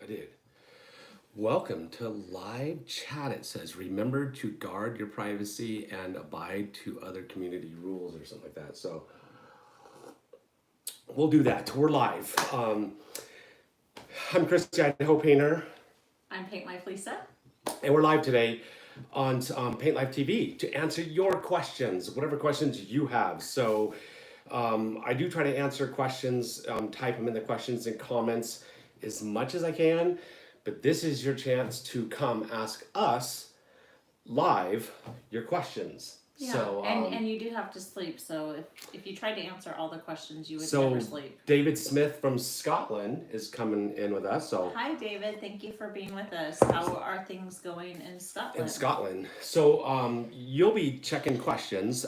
I did. Welcome to live chat. It says, remember to guard your privacy and abide to other community rules or something like that. So we'll do that. We're live. I'm Chris, the Idaho Painter, I'm Paint Life Lisa. and we're live today on Paint Life TV to answer your questions, whatever questions you have. So I do try to answer questions, type them in the questions and comments as much as I can. But this is your chance to come ask us live your questions. Yeah, So, and you do have to sleep. So if you tried to answer all the questions, you would so never sleep. David Smith from Scotland is coming in with us. So Hi, David. Thank you for being with us. How are things going in Scotland? in Scotland. So you'll be checking questions.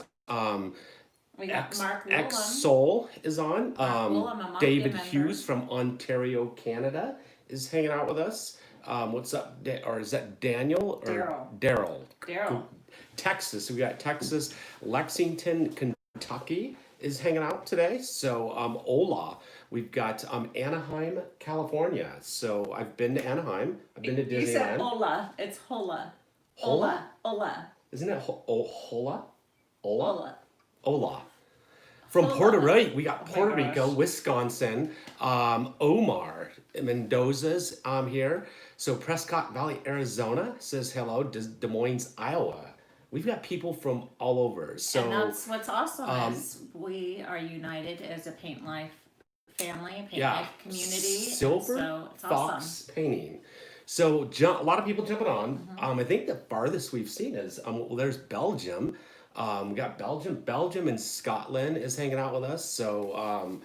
We got Mark X Willem. Soul is on. Willem, a David member. Hughes from Ontario, Canada is hanging out with us. What's up? Or is that Daniel or Daryl? Daryl. Texas. We got Texas, Lexington, Kentucky is hanging out today. So Ola. We've got Anaheim, California. So I've been to Anaheim. I've been to Disneyland. You said Ola. It's Hola. Hola? Ola. Isn't it Hola? Ola? Ola. Ola. From Hola. Puerto Rico, we got Oh my Puerto Rico, gosh. Wisconsin, Omar Mendoza's here. So Prescott Valley, Arizona says hello. Des Moines, Iowa. We've got people from all over. So And that's what's awesome is we are united as a Paint Life family, a Paint Life community. Silver so it's Fox awesome. Painting. So a lot of people jumping on. I think the farthest we've seen is well, there's Belgium. We got Belgium and Scotland is hanging out with us. So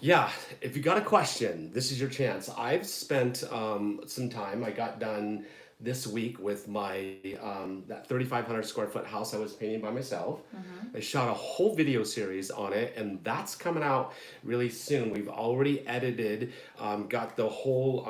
yeah, if you got a question, this is your chance. I've spent some time. I got done this week with my that 3,500 square foot house I was painting by myself. I shot a whole video series on it, and that's coming out really soon. We've already edited, got the whole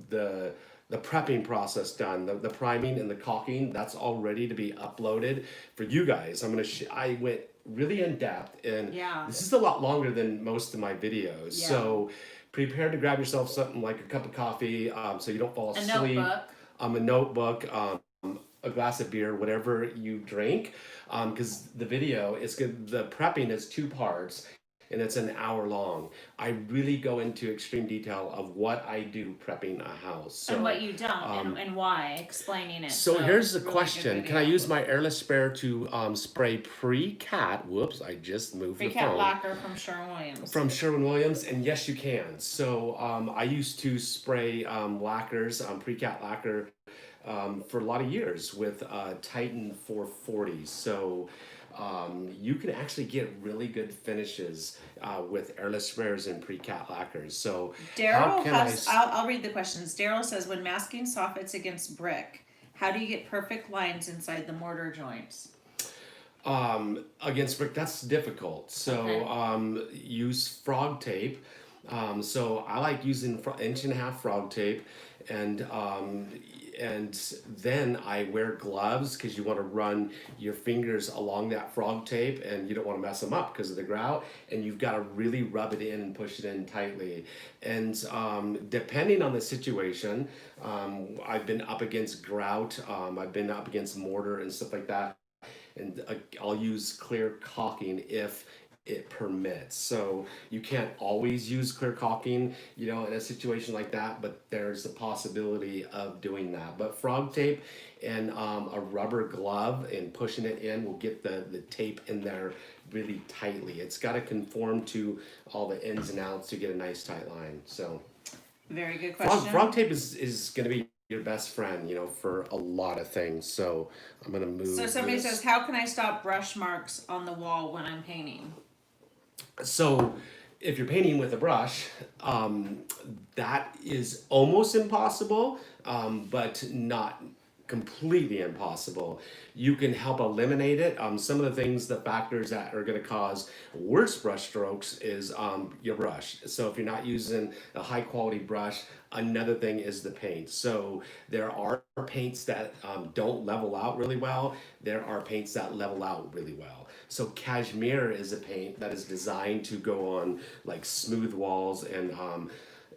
the prepping process done, the priming and the caulking. That's all ready to be uploaded for you guys. I went really in depth, and this is a lot longer than most of my videos. So prepare to grab yourself something like a cup of coffee, so you don't fall asleep. A notebook, a glass of beer, whatever you drink, because the video is good. The prepping is 2 parts, and it's an hour long. I really go into extreme detail of what I do prepping a house. So, and what you don't, and why, explaining it. So here's the really question. Can I use my airless sprayer to spray pre-cat? Whoops, I just moved the phone. Pre-cat lacquer from Sherwin-Williams. From Sherwin-Williams, and yes, you can. So I used to spray lacquers, pre-cat lacquer, for a lot of years with Titan 440. So you can actually get really good finishes with airless sprayers and pre-cat lacquers. So Daryl has, I'll read the questions. Daryl says, when masking soffits against brick, how do you get perfect lines inside the mortar joints? Against brick, that's difficult. So use frog tape. So I like using 1.5-inch frog tape, and then I wear gloves because you want to run your fingers along that frog tape, and you don't want to mess them up because of the grout, and you've got to really rub it in and push it in tightly. And depending on the situation, I've been up against grout, I've been up against mortar and stuff like that, and I'll use clear caulking if it permits. So you can't always use clear caulking, in a situation like that, but there's a possibility of doing that. But frog tape and a rubber glove and pushing it in will get the tape in there really tightly. It's got to conform to all the ins and outs to get a nice tight line. So very good question. Frog tape is going to be your best friend, for a lot of things. So I'm going to move. So somebody says, how can I stop brush marks on the wall when I'm painting? So if you're painting with a brush, that is almost impossible, but not completely impossible. You can help eliminate it. Some of the factors that are going to cause worse brush strokes is your brush. So if you're not using a high quality brush, another thing is the paint. So there are paints that don't level out really well. There are paints that level out really well. So cashmere is a paint that is designed to go on like smooth walls and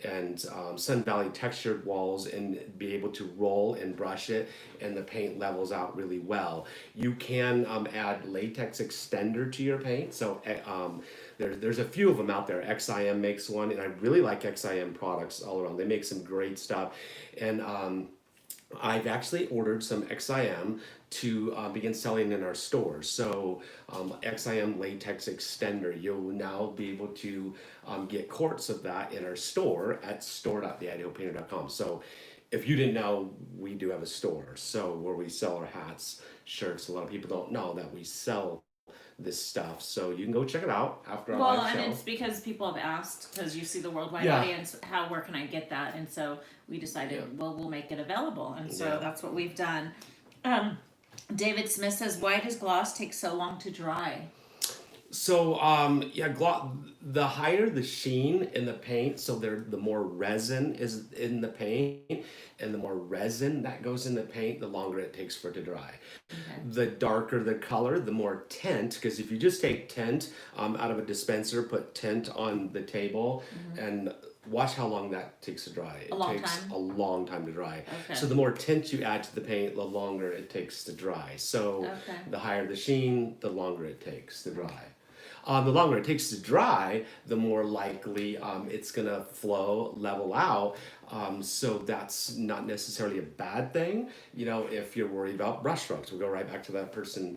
and Sun Valley textured walls and be able to roll and brush it, and the paint levels out really well. You can add Latex Extender to your paint. So there's a few of them out there. XIM makes one, and I really like XIM products all around. They make some great stuff. And I've actually ordered some XIM to begin selling in our stores. So XIM Latex Extender, you'll now be able to get quarts of that in our store at store.theidahopainter.com. So if you didn't know, we do have a store. So where we sell our hats, shirts. A lot of people don't know that we sell this stuff. So you can go check it out after our Well, live show. and it's because people have asked, because you see the worldwide Yeah. audience, where can I get that? And so we decided, well, we'll make it available. And so Yeah. that's what we've done. David Smith says, why does gloss take so long to dry? So the higher the sheen in the paint, so the more resin is in the paint, and the more resin that goes in the paint, the longer it takes for it to dry. Okay. The darker the color, the more tint, because if you just take tint out of a dispenser, put tint on the table, and watch how long that takes to dry. It takes a long time to dry. Okay. So the more tint you add to the paint, the longer it takes to dry. So the higher the sheen, the longer it takes to dry. The longer it takes to dry, the more likely it's going to flow, level out. So that's not necessarily a bad thing, if you're worried about brush strokes. We'll go right back to that person,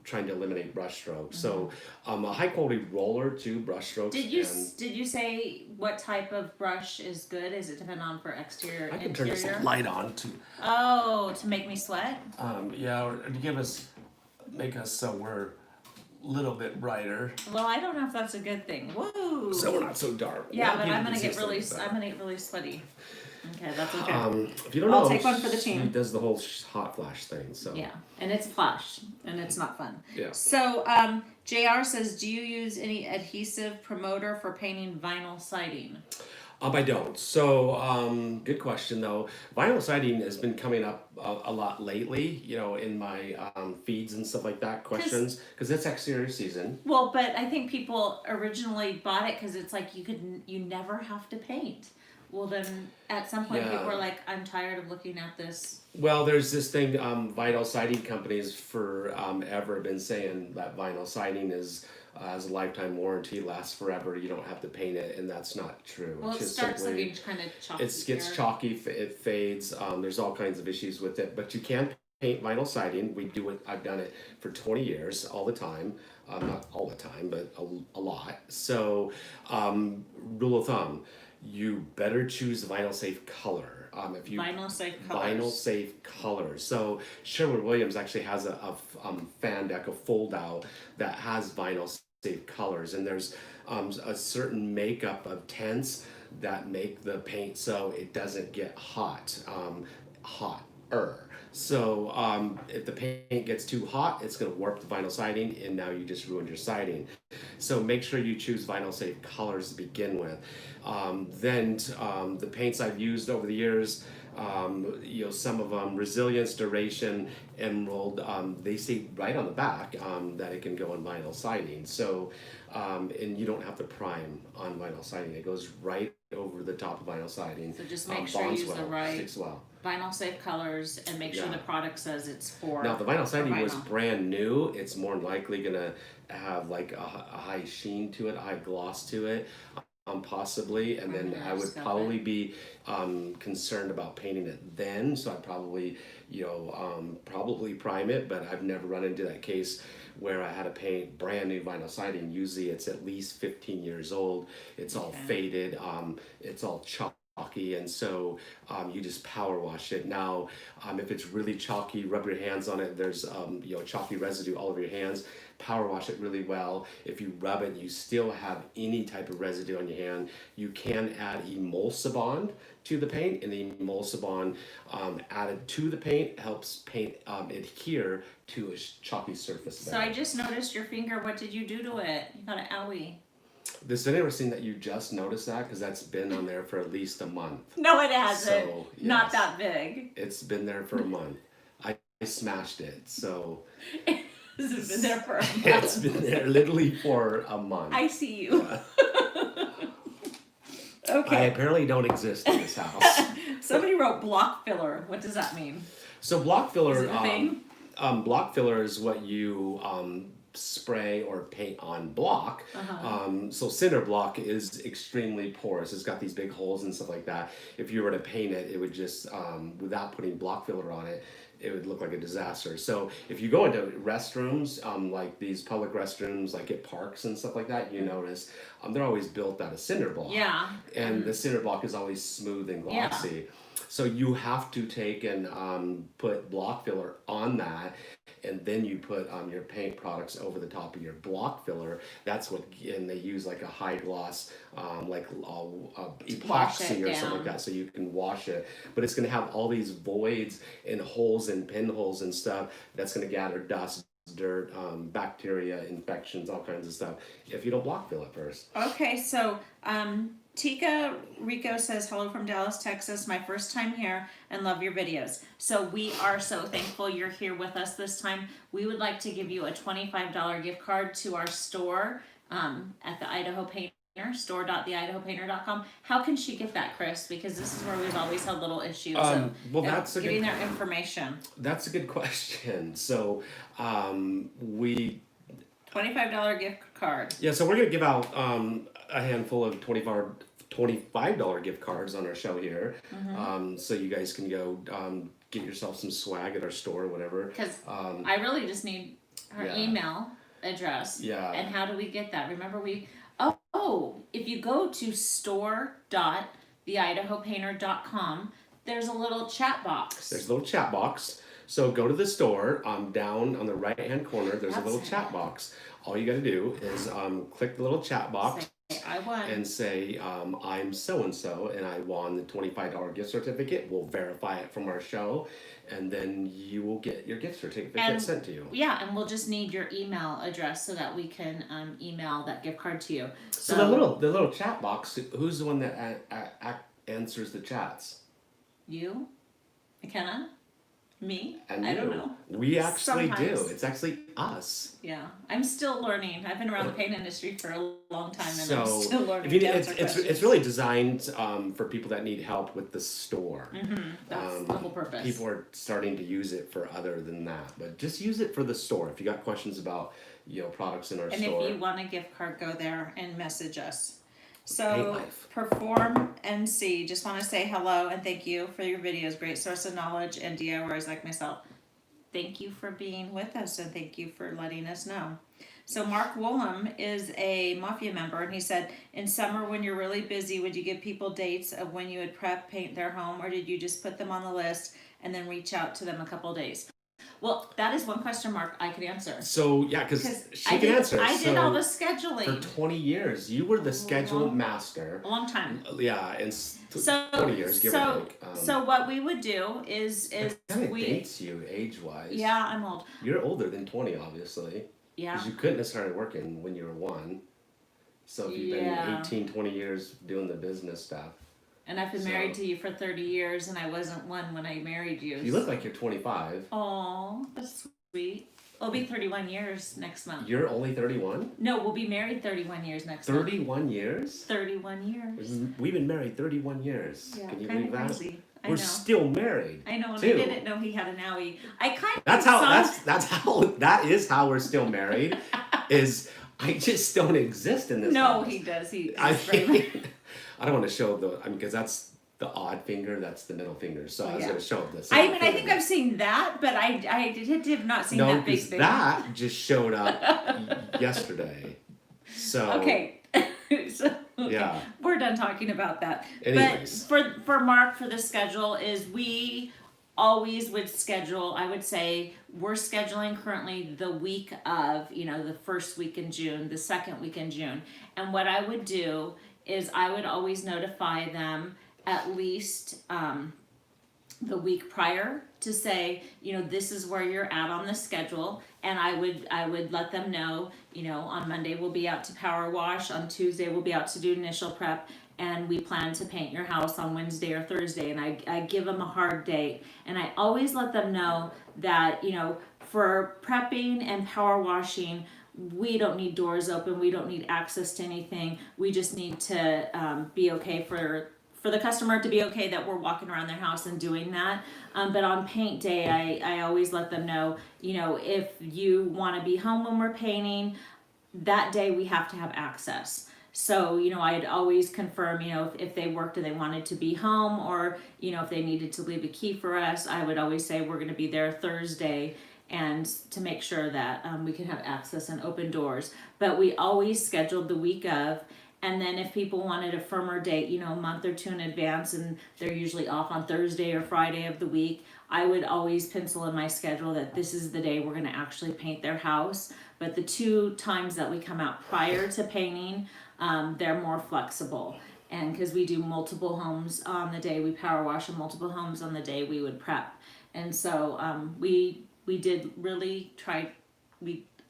trying to eliminate brush strokes. So a high quality roller too, brush strokes. Did you say what type of brush is good? Is it depend on for exterior, I can interior? turn this light on too. Oh, to make me sweat? Or to make us so we're little bit brighter. Well, I don't know if that's a good thing. Whoa. So we're not so dark. Yeah, but I'm gonna get really sweaty. Okay, that's okay. If you don't know, I'll take one for the team. She does the whole hot flash thing. So yeah, and it's flash, and it's not fun. Yeah. So JR says, do you use any adhesive promoter for painting vinyl siding? I don't. So, good question though. Vinyl siding has been coming up a lot lately, in my feeds and stuff like that, questions, because it's exterior season. Well, but I think people originally bought it because it's like you never have to paint. Well, then at some point people were like, I'm tired of looking at this. Well, there's this thing, vinyl siding companies forever been saying that vinyl siding has a lifetime warranty, lasts forever, you don't have to paint it, and that's not true. Well, it starts looking kind of chalky. It gets chalky, it fades, there's all kinds of issues with it, but you can paint vinyl siding. We do it, I've done it for 20 years, all the time. Not all the time, but a lot. So, rule of thumb, you better choose a vinyl safe color. Vinyl safe colors. Vinyl safe colors. So Sherwin-Williams actually has a fan deck, a fold out that has vinyl safe colors, and there's a certain makeup of tints that make the paint so it doesn't get hotter. So if the paint gets too hot, it's going to warp the vinyl siding, and now you just ruined your siding. So make sure you choose vinyl safe colors to begin with. Then the paints I've used over the years, some of them, resilience, duration, emerald, they say right on the back that it can go on vinyl siding. So, and you don't have to prime on vinyl siding. It goes right over the top of vinyl siding. So just make sure you use the right sticks well. Vinyl safe colors, and make sure the product says it's for. Now, if the vinyl siding was brand new, it's more likely gonna have like a high sheen to it, a high gloss to it. Possibly, and then I would probably be concerned about painting it then, so I'd probably prime it, but I've never run into that case where I had to paint brand new vinyl siding. Usually it's at least 15 years old, it's all faded, it's all chalky, and so you just power wash it. Now, if it's really chalky, rub your hands on it, there's chalky residue all over your hands, power wash it really well. If you rub it, you still have any type of residue on your hand, you can add emulsibond to the paint, and the emulsibond added to the paint helps paint adhere to a chalky surface. So I just noticed your finger. What did you do to it? You got an owie. This interesting that you just noticed that, because that's been on there for at least a month. No, it hasn't. So, yes, not that big. It's been there for a month. I smashed it, so. It's been there for a month. It's been there literally for a month. I see you. Okay. I apparently don't exist in this house. Somebody wrote block filler. What does that mean? So block filler, Is it a thing? block filler is what you spray or paint on block. So cinder block is extremely porous. It's got these big holes and stuff like that. If you were to paint it, it would just, without putting block filler on it, it would look like a disaster. So if you go into restrooms, like these public restrooms, like at parks and stuff like that, you notice they're always built out of cinder block. Yeah. And the cinder block is always smooth and glossy. So you have to take and put block filler on that, and then you put your paint products over the top of your block filler. That's what, and they use like a high gloss, like epoxy or something like that, so you can wash it. But it's going to have all these voids and holes and pinholes and stuff that's going to gather dust, dirt, bacteria, infections, all kinds of stuff if you don't block fill it first. Okay, so Tika Rico says, hello from Dallas, Texas. My first time here and love your videos. So we are so thankful you're here with us this time. We would like to give you a $25 gift card to our store at the Idaho Painter, store.theidahopainter.com. How can she get that, Chris? Because this is where we've always had little issues of getting their information. That's a good question. So we... $25 gift card. Yeah, so we're going to give out a handful of $25 gift cards on our show here. So you guys can go get yourself some swag at our store or whatever. Because I really just need her email address. Yeah. And how do we get that? Remember if you go to store.theidahopainter.com, there's a little chat box. There's a little chat box. So go to the store, down on the right-hand corner, there's a little chat box. All you got to do is click the little chat box and say, I'm so-and-so, and I won the $25 gift certificate. We'll verify it from our show, and then you will get your gift certificate sent to you. Yeah, and we'll just need your email address so that we can email that gift card to you. So the little chat box, who's the one that answers the chats? You? McKenna? Me? And I don't know. We actually Sometimes. do. It's actually us. Yeah, I'm still learning. I've been around the paint industry for a long time, and so I'm still learning. It's really designed for people that need help with the store. That's the whole purpose. People are starting to use it for other than that, but just use it for the store. If you got questions about products in our store. And if you want a gift card, go there and message us. So, Perform NC, just want to say hello and thank you for your videos. Great source of knowledge and DIYers like myself. Thank you for being with us and thank you for letting us know. So Mark Woolham is a Mafia member, and he said, in summer when you're really busy, would you give people dates of when you would prep, paint their home, or did you just put them on the list and then reach out to them a couple of days? Well, that is one question mark I could answer. So, yeah, because she can answer. I did all the scheduling. For 20 years. You were the schedule master. A long time. Yeah, and 20 years, give or take. So what we would do is it kind of dates you age-wise. Yeah, I'm old. You're older than 20, obviously. Yeah. Because you couldn't have started working when you were 1. So if you've been 18, 20 years doing the business stuff. And I've been married to you for 30 years, and I wasn't 1 when I married you. You look like you're 25. Oh, that's sweet. It'll be 31 years next month. You're only 31? No, we'll be married 31 years next month. 31 years? 31 years. We've been married 31 years. Yeah, can you believe that? Crazy. We're still married. I know, and too. I didn't know he had an owie. That is how we're still married. Is I just don't exist in this house. He does. I don't want to show because that's the odd finger, that's the middle finger. So I was going to show this. I think I've seen that, but I have not seen that big finger. That just showed up yesterday. So okay. Yeah, we're done talking about that. Anyways. But for Mark, for the schedule is we always would schedule. I would say we're scheduling currently the week of the first week in June, the second week in June, and what I would do is I would always notify them at least the week prior to say, this is where you're at on the schedule, and I would let them know, on Monday we'll be out to power wash, on Tuesday we'll be out to do initial prep, and we plan to paint your house on Wednesday or Thursday, and I give them a hard date, and I always let them know that, for prepping and power washing, we don't need doors open, we don't need access to anything, we just need to be okay for the customer to be okay that we're walking around their house and doing that. But on paint day, I always let them know, if you want to be home when we're painting, that day we have to have access. So, I'd always confirm, if they worked and they wanted to be home, or, if they needed to leave a key for us, I would always say we're going to be there Thursday, and to make sure that we can have access and open doors. But we always scheduled the week of. And then if people wanted a firmer date, a month or two in advance, and they're usually off on Thursday or Friday of the week, I would always pencil in my schedule that this is the day we're going to actually paint their house. But the 2 times that we come out prior to painting, they're more flexible. And because we do multiple homes on the day we power wash, and multiple homes on the day we would prep. And so we did really try.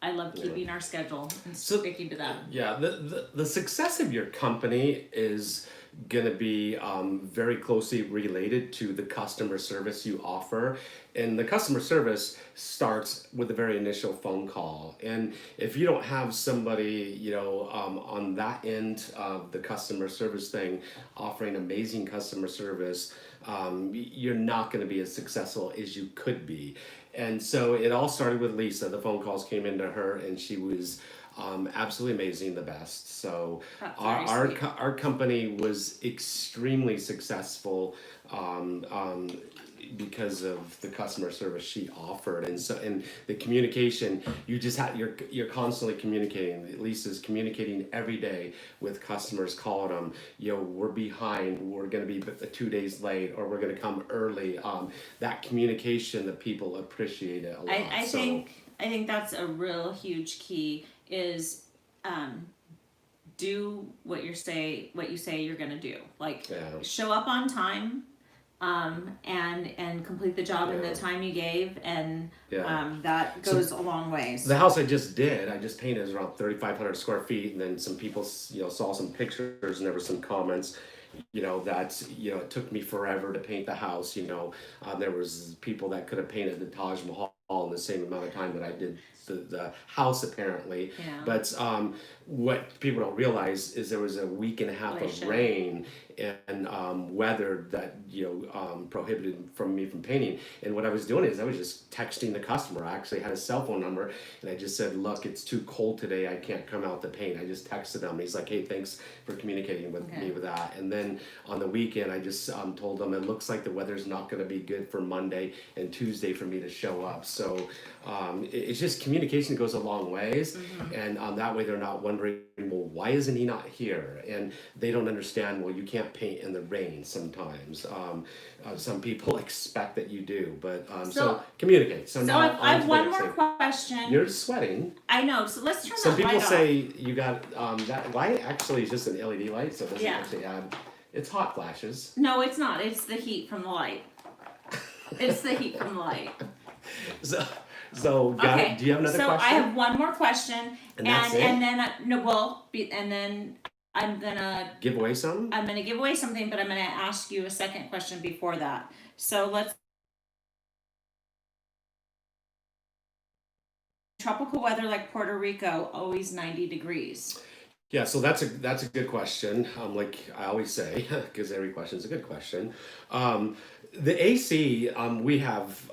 I love keeping our schedule and sticking to that. Yeah, the success of your company is going to be very closely related to the customer service you offer. And the customer service starts with a very initial phone call. And if you don't have somebody, on that end of the customer service thing, offering amazing customer service, you're not going to be as successful as you could be. And so it all started with Lisa. The phone calls came into her, and she was absolutely amazing, the best. So our company was extremely successful because of the customer service she offered. And so, and the communication, you're constantly communicating. Lisa's communicating every day with customers, calling them, we're behind, we're going to be 2 days late, or we're going to come early. That communication that people appreciate it a lot. I think that's a real huge key is do what you say you're gonna do. Like, show up on time, and complete the job in the time you gave, and that goes a long ways. The house I just painted is around 3,500 square feet, and then some people saw some pictures, and there were some comments that it took me forever to paint the house. There was people that could have painted the Taj Mahal in the same amount of time that I did the house, apparently. But what people don't realize is there was a week and a half of rain and weather that prohibited me from painting. And what I was doing is I was just texting the customer. I actually had a cell phone number, and I just said, look, it's too cold today, I can't come out to paint. I just texted him. He's like, hey, thanks for communicating with me with that. And then on the weekend, I just told them it looks like the weather's not going to be good for Monday and Tuesday for me to show up. So it's just communication goes a long ways. And that way they're not wondering, well, why isn't he not here? And they don't understand, well, you can't paint in the rain sometimes. Some people expect that you do, but so communicate. So now I have one more question. You're sweating. I know, so let's turn Some that light people off. say you got that light actually is just an LED light, so it doesn't actually add. It's hot flashes. No, it's not. It's the heat from the light. It's the heat from the light. So do you have another question? So I have one more question, and that's it? And then and then I'm gonna give away something. I'm gonna give away something, but I'm gonna ask you a second question before that. So let's. Tropical weather like Puerto Rico, always 90 degrees. Yeah, so that's a good question. Like I always say, because every question is a good question. The AC, we have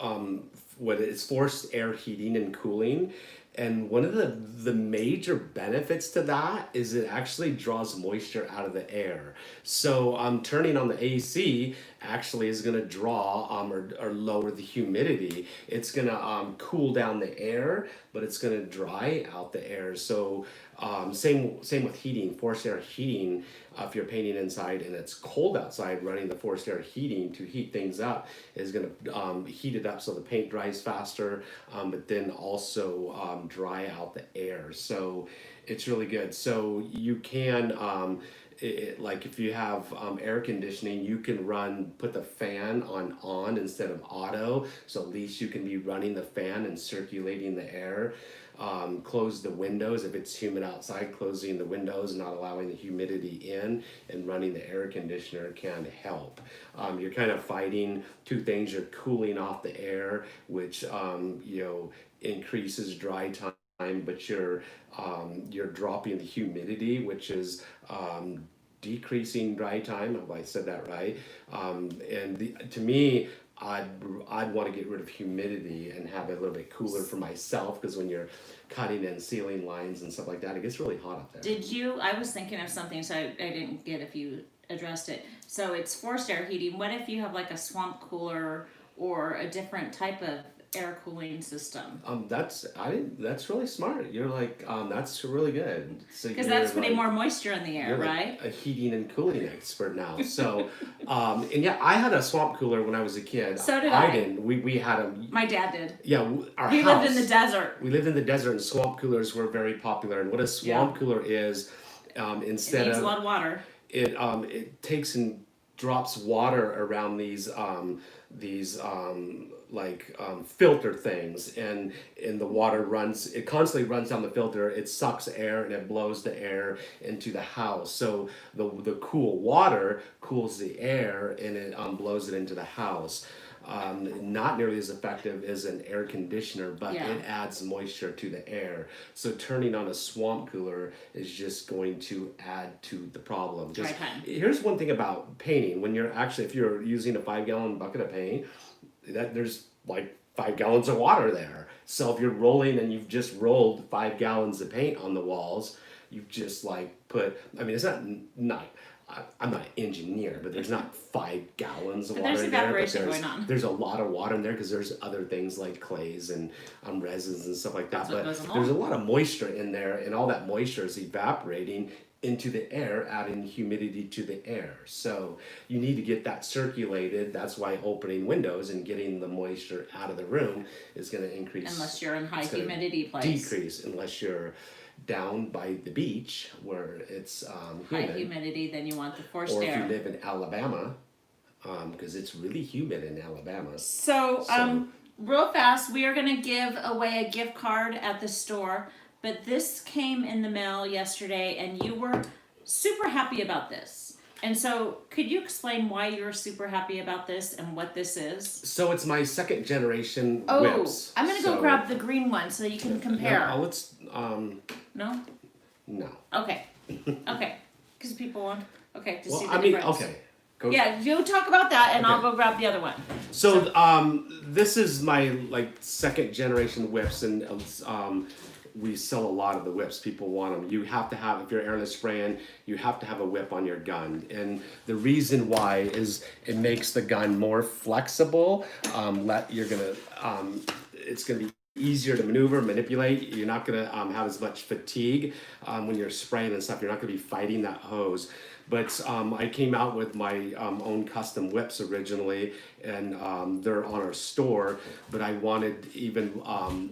what is forced air heating and cooling. And one of the major benefits to that is it actually draws moisture out of the air. So turning on the AC actually is going to draw or lower the humidity. It's going to cool down the air, but it's going to dry out the air. So same with heating, forced air heating. If you're painting inside and it's cold outside, running the forced air heating to heat things up is going to heat it up so the paint dries faster, but then also dry out the air. So it's really good. So you can, like if you have air conditioning, you can put the fan on instead of auto. So at least you can be running the fan and circulating the air. Close the windows if it's humid outside. Closing the windows, not allowing the humidity in, and running the air conditioner can help. You're kind of fighting two things. You're cooling off the air, which increases dry time but you're dropping the humidity, which is decreasing dry time. If I said that right. To me, I'd want to get rid of humidity and have it a little bit cooler for myself, because when you're cutting and sealing lines and stuff like that, it gets really hot up there. I was thinking of something, so I didn't get if you addressed it. So it's forced air heating. What if you have like a swamp cooler or a different type of air cooling system? That's really smart. You're like, that's really good. So Because you're that's putting like, more moisture in the air, you're right? like a heating and cooling expert now. So, and yeah, I had a swamp cooler when I was a kid. So did I. Didn't. We had them. My dad did. Yeah, our We house. lived in the desert. We lived in the desert, and swamp coolers were very popular. And what a swamp cooler is, It instead needs of a lot of water. it takes and drops water around these filter things, and the water it constantly runs down the filter. It sucks air and it blows the air into the house, so the cool water cools the air, and it blows it into the house. Not nearly as effective as an air conditioner, but it adds moisture to the air. So turning on a swamp cooler is just going to add to the problem. Dry time. Here's one thing about painting: when if you're using a 5-gallon bucket of paint, there's like 5 gallons of water there. So if you're rolling and you've just rolled 5 gallons of paint on the walls, you've just put. I mean, it's not. I'm not an engineer, but there's not 5 gallons of water in there. There's evaporation going on. There's a lot of water in there, because there's other things like clays and resins and stuff like that. But there's a lot of moisture in there, and all that moisture is evaporating into the air, adding humidity to the air. So you need to get that circulated. That's why opening windows and getting the moisture out of the room is going to increase. Unless you're in high humidity place. Decrease unless you're down by the beach where it's high humidity, then you want the forced or air. if you live in Alabama, because it's really humid in Alabama. So real fast, we are going to give away a gift card at the store, but this came in the mail yesterday, and you were super happy about this. And so, could you explain why you're super happy about this and what this is? So it's my second generation whips. I'm gonna go grab the green one so you can compare. No, let's. No. No. Okay. Okay. Because people want. Okay. To see the I mean, difference. okay. Go. Yeah, you talk about that, and Okay. I'll go grab the other one. So this is my second generation whips, and we sell a lot of the whips. People want them. You have to have, if you're airless spraying, you have to have a whip on your gun. And the reason why is it makes the gun more flexible. It's gonna be easier to maneuver, manipulate. You're not gonna have as much fatigue when you're spraying and stuff. You're not gonna be fighting that hose. But I came out with my own custom whips originally, and they're on our store. But I wanted even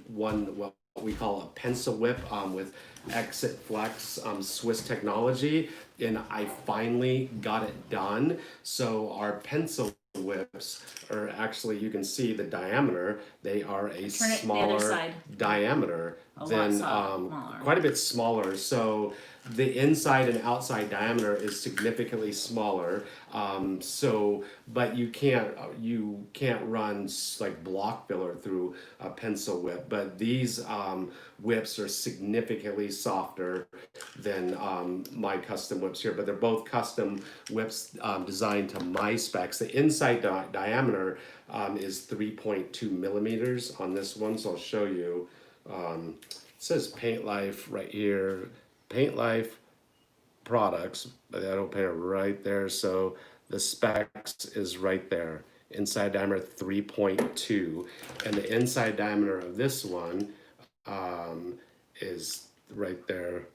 one, what we call a pencil whip with Exit Flex Swiss technology, and I finally got it done. So our pencil whips are actually, you can see the diameter, they are a smaller diameter than quite a bit smaller. So the inside and outside diameter is significantly smaller. But you can't run like block filler through a pencil whip. But these whips are significantly softer than my custom whips here. But they're both custom whips designed to my specs. The inside diameter is 3.2 millimeters on this one. So I'll show you. It says Paint Life right here. Paint Life products, but I don't paint it right there. So the specs is right there. Inside diameter 3.2, and the inside diameter of this one is right there,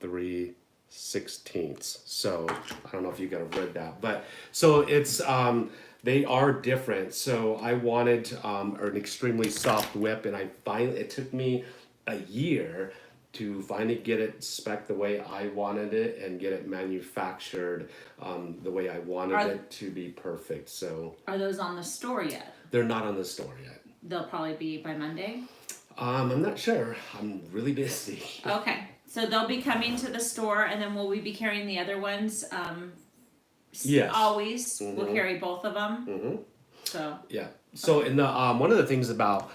3/16. So I don't know if you could have read that, but so it's they are different. So I wanted an extremely soft whip, and it took me a year to finally get it spec'd the way I wanted it and get it manufactured the way I wanted it to be perfect. So are those on the store yet? They're not on the store yet. They'll probably be by Monday. I'm not sure. I'm really busy. Okay, so they'll be coming to the store, and then will we be carrying the other ones? Yes. Always. We'll carry both of them. Mm-hmm. So. Yeah. So in the one of the things about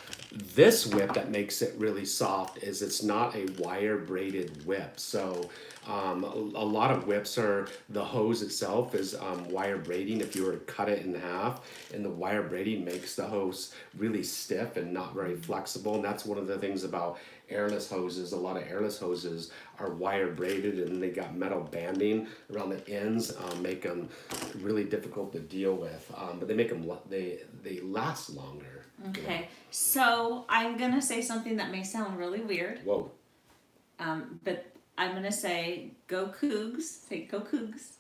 This whip that makes it really soft is it's not a wire braided whip. So a lot of whips are, the hose itself is wire braiding if you were to cut it in half, and the wire braiding makes the hose really stiff and not very flexible. And that's one of the things about airless hoses. A lot of airless hoses are wire braided, and they got metal banding around the ends, make them really difficult to deal with. But they make them they last longer. Okay, so I'm gonna say something that may sound really weird, Whoa. but I'm gonna say go Cougs. Say go Cougs.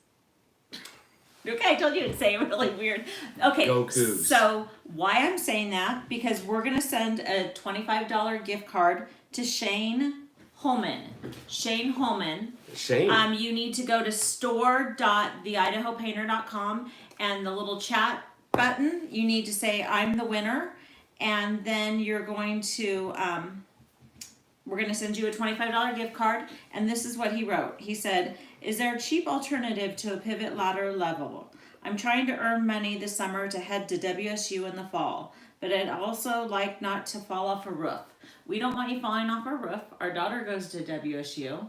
Okay, I told you to say it really weird. Okay, Go Cougs. so why I'm saying that, because we're gonna send a $25 gift card to Shane Holman. Shane Holman. Shane. You need to go to store.theidahopainter.com, and the little chat button, you need to say I'm the winner, and then you're going to we're going to send you a $25 gift card. And this is what he wrote. He said, is there a cheap alternative to a pivot ladder level? I'm trying to earn money this summer to head to WSU in the fall, but I'd also like not to fall off a roof. We don't want you falling off a roof. Our daughter goes to WSU,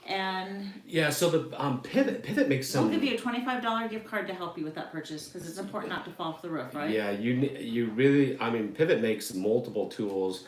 and Yeah, so the pivot makes some. we'll give you a $25 gift card to help you with that purchase, because it's important not to fall off the roof, right? Yeah, you really. I mean, pivot makes multiple tools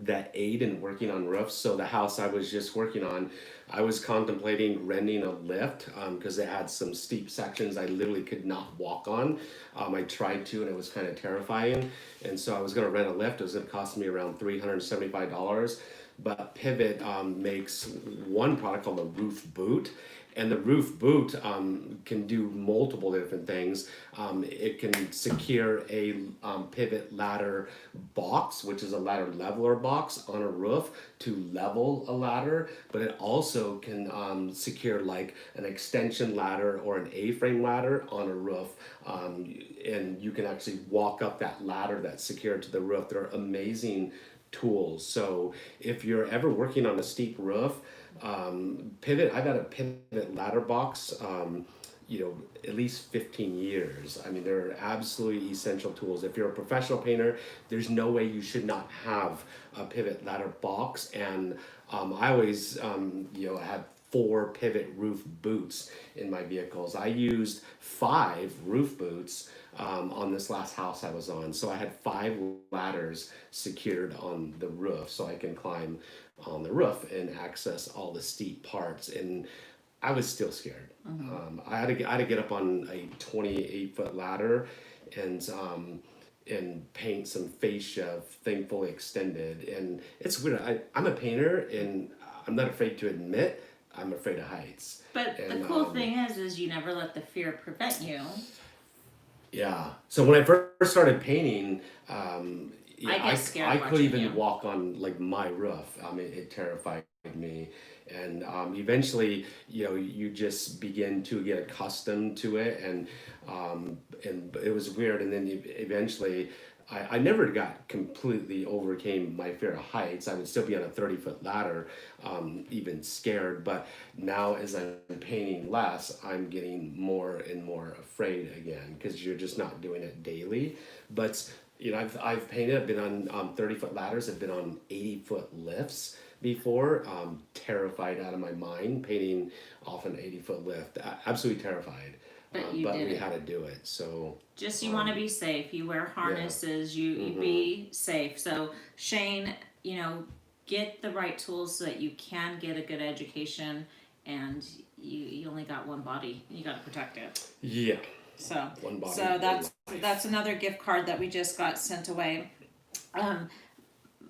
that aid in working on roofs. So the house I was just working on, I was contemplating renting a lift because it had some steep sections I literally could not walk on. I tried to, and it was kind of terrifying. And so I was going to rent a lift. It was going to cost me around $375. But Pivot makes one product called the Roof Boot. And the Roof Boot can do multiple different things. It can secure a pivot ladder box, which is a ladder leveler box on a roof to level a ladder, but it also can secure like an extension ladder or an A-frame ladder on a roof. And you can actually walk up that ladder that's secured to the roof. They're amazing tools. So if you're ever working on a steep roof, Pivot, I've had a Pivot ladder box, at least 15 years. I mean, they're absolutely essential tools. If you're a professional painter, there's no way you should not have a Pivot ladder box. And I always, had 4 Pivot roof boots in my vehicles. I used 5 roof boots on this last house I was on. So I had 5 ladders secured on the roof so I can climb on the roof and access all the steep parts. And I was still scared. I had to get up on a 28-foot ladder and paint some fascia, thankfully extended. And it's weird. I'm a painter, and I'm not afraid to admit I'm afraid of heights. But the cool thing is you never let the fear prevent you. Yeah. So when I first started painting, I get scared I could watching even you. walk on like my roof. I mean, it terrified me. And eventually, you just begin to get accustomed to it, and it was weird. And then eventually, I never got completely overcame my fear of heights. I would still be on a 30-foot ladder, even scared. But now, as I'm painting less, I'm getting more and more afraid again because you're just not doing it daily. But I've painted. I've been on 30-foot ladders. I've been on 80-foot lifts before. Terrified out of my mind painting off an 80-foot lift. Absolutely terrified. But we had to do it. So just you want to be safe. You wear harnesses. You be safe. So Shane, get the right tools so that you can get a good education, and you only got one body. You got to protect it. Yeah. So one body. So that's another gift card that we just got sent away.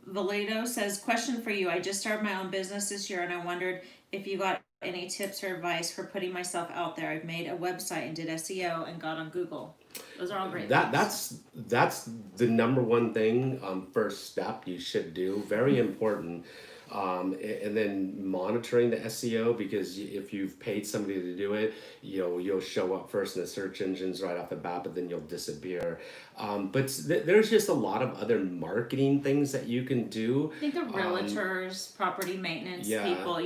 Valedo says, question for you. I just started my own business this year, and I wondered if you got any tips or advice for putting myself out there. I've made a website and did SEO and got on Google. Those are all great things. That's the number one thing, first step you should do. Very important. And then monitoring the SEO, because if you've paid somebody to do it, you'll show up first in the search engines right off the bat, but then you'll disappear. But there's just a lot of other marketing things that you can do. I think the realtors, property maintenance people,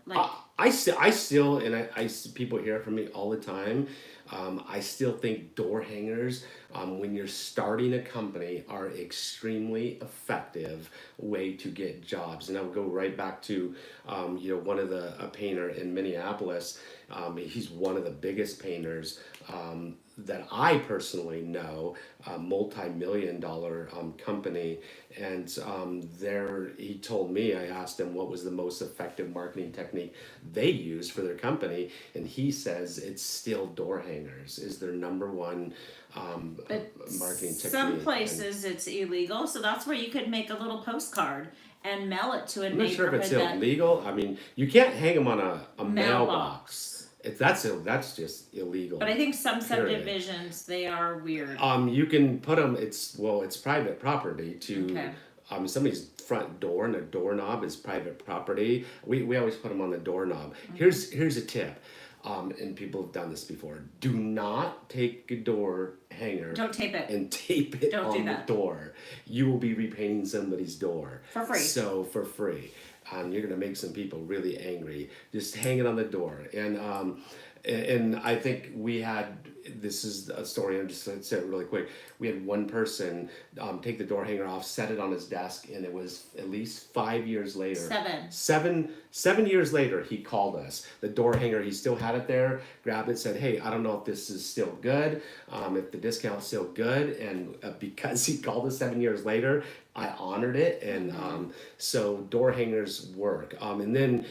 like I still, and people hear it from me all the time. I still think door hangers, when you're starting a company, are extremely effective way to get jobs. And I'll go right back to, one of a painter in Minneapolis. He's one of the biggest painters. That I personally know, a multi-million dollar company, and there he told me, I asked him what was the most effective marketing technique they use for their company, and he says it's still door hangers is their number one But marketing technique. some places it's illegal, so that's where you could make a little postcard and mail it to a I'm not sure if neighborhood it's that illegal. I mean, you can't hang them on a mailbox. mailbox. That's just illegal. But I think some Period. subdivisions they are weird. You can put them. It's private property to. Okay. Somebody's front door and a doorknob is private property. We always put them on the doorknob. Here's a tip. And people have done this before. Do not take a door hanger. Don't tape it. And tape it Don't do on the that. door. You will be repainting somebody's door For free. So for free, you're gonna make some people really angry. Just hang it on the door. And I think we had, this is a story, I'm just gonna say it really quick. We had one person take the door hanger off, set it on his desk, and it was at least 5 years later. Seven years later, he called us. The door hanger, he still had it there, grabbed it, said, hey, I don't know if this is still good, if the discount's still good, and because he called us 7 years later, I honored it, and so door hangers work. And then,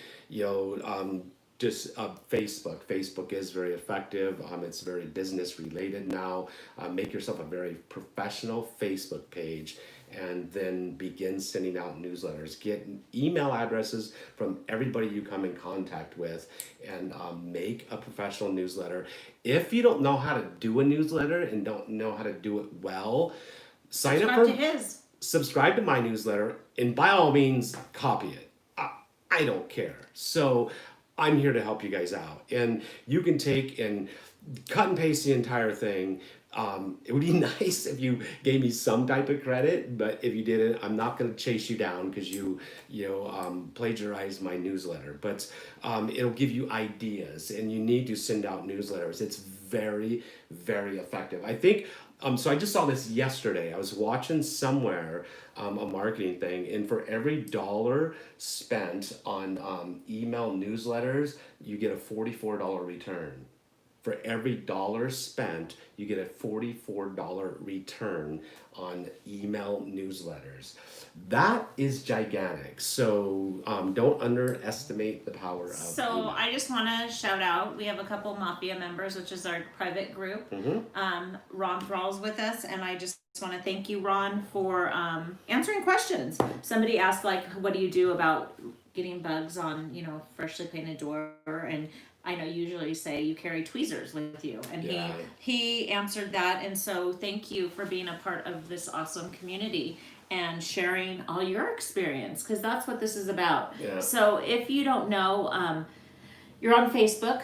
just Facebook. Facebook is very effective. It's very business related now. Make yourself a very professional Facebook page and then begin sending out newsletters. Get email addresses from everybody you come in contact with and make a professional newsletter. If you don't know how to do a newsletter and don't know how to do it well, sign up to his. Subscribe to my newsletter, and by all means, copy it. I don't care. So I'm here to help you guys out. And you can take and cut and paste the entire thing. It would be nice if you gave me some type of credit, but if you didn't, I'm not going to chase you down because you plagiarized my newsletter. But it'll give you ideas, and you need to send out newsletters. It's very, very effective. I think. So I just saw this yesterday. I was watching somewhere a marketing thing, and for every dollar spent on email newsletters, you get a $44 return. For every dollar spent, you get a $44 return on email newsletters. That is gigantic. So don't underestimate the power of So email. I just want to shout out. We have a couple Mafia members, which is our private group. Ron Thrall's with us, and I just want to thank you, Ron, for answering questions. Somebody asked, like, what do you do about getting bugs on, freshly painted door? And I know you usually say you carry tweezers with you, and Yeah. he answered that. And so thank you for being a part of this awesome community and sharing all your experience, because that's what this is about. Yeah. So if you don't know, you're on Facebook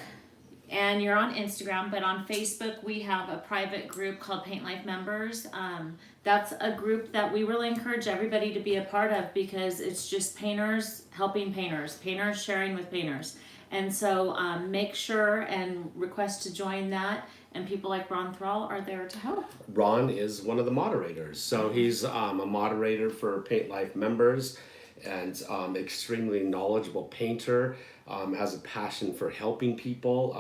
and you're on Instagram, but on Facebook we have a private group called Paint Life Members. That's a group that we really encourage everybody to be a part of, because it's just painters helping painters, painters sharing with painters. And so make sure and request to join that, and people like Ron Thrall are there to help. Ron is one of the moderators. So he's a moderator for Paint Life members, and extremely knowledgeable painter, has a passion for helping people,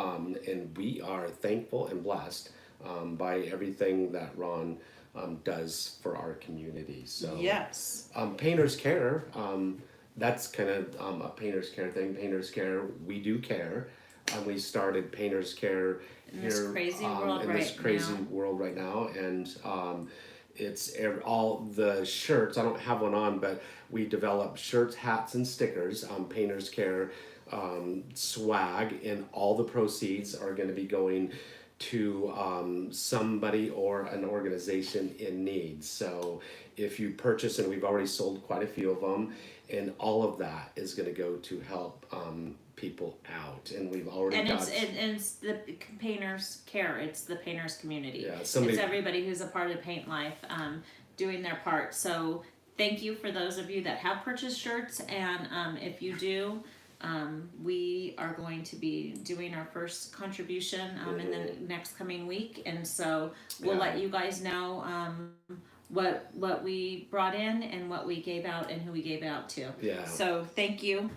and we are thankful and blessed by everything that Ron does for our community. So Yes. Painters Care, that's kind of a Painters Care thing. Painters Care, we do care. We started Painters Care In this here crazy world in this right crazy now. world right now, and it's all the shirts. I don't have one on, but we develop shirts, hats, and stickers. Painters Care swag, and all the proceeds are going to be going to somebody or an organization in need. So if you purchase, and we've already sold quite a few of them, and all of that is going to go to help people out, and we've already And got. it's the painters care. It's the painters community. Yeah, somebody- It's everybody who's a part of Paint Life doing their part. So thank you for those of you that have purchased shirts, and if you do, we are going to be doing our first contribution in the next coming week, and so we'll let you guys know what we brought in and what we gave out and who we gave out to. Yeah. So thank you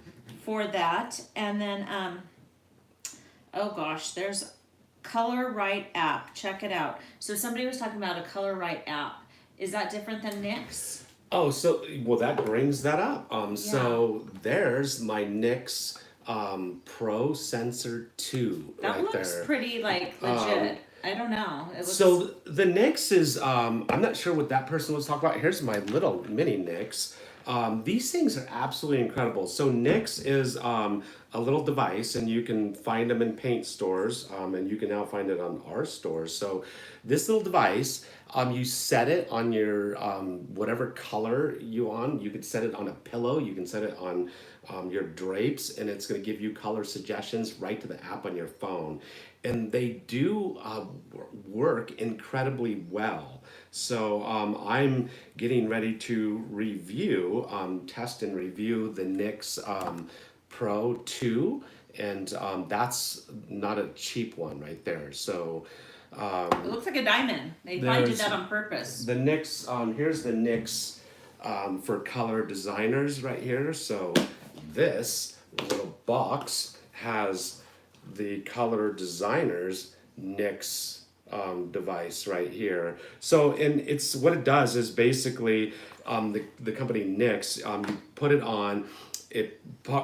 for that. And then oh gosh, there's Color Right app. Check it out. So somebody was talking about a Color Right app. Is that different than NYX? Oh, so well that brings that up. So there's my NYX Pro Sensor 2 That right looks there. pretty like legit. I don't know. It looks... So the NYX is I'm not sure what that person was talking about. Here's my little mini NYX. These things are absolutely incredible. So NYX is a little device, and you can find them in paint stores, and you can now find it on our stores. So this little device, you set it on your whatever color you want. You could set it on a pillow. You can set it on your drapes, and it's going to give you color suggestions right to the app on your phone. And they do work incredibly well. So I'm getting ready to review, test and review the NYX Pro 2, and that's not a cheap one right there. So it looks like a diamond. They probably did that on purpose. The NYX, here's the NYX for color designers right here. So this little box has the color designers NYX device right here. So, and it's what it does is basically the company NYX, you put it on, it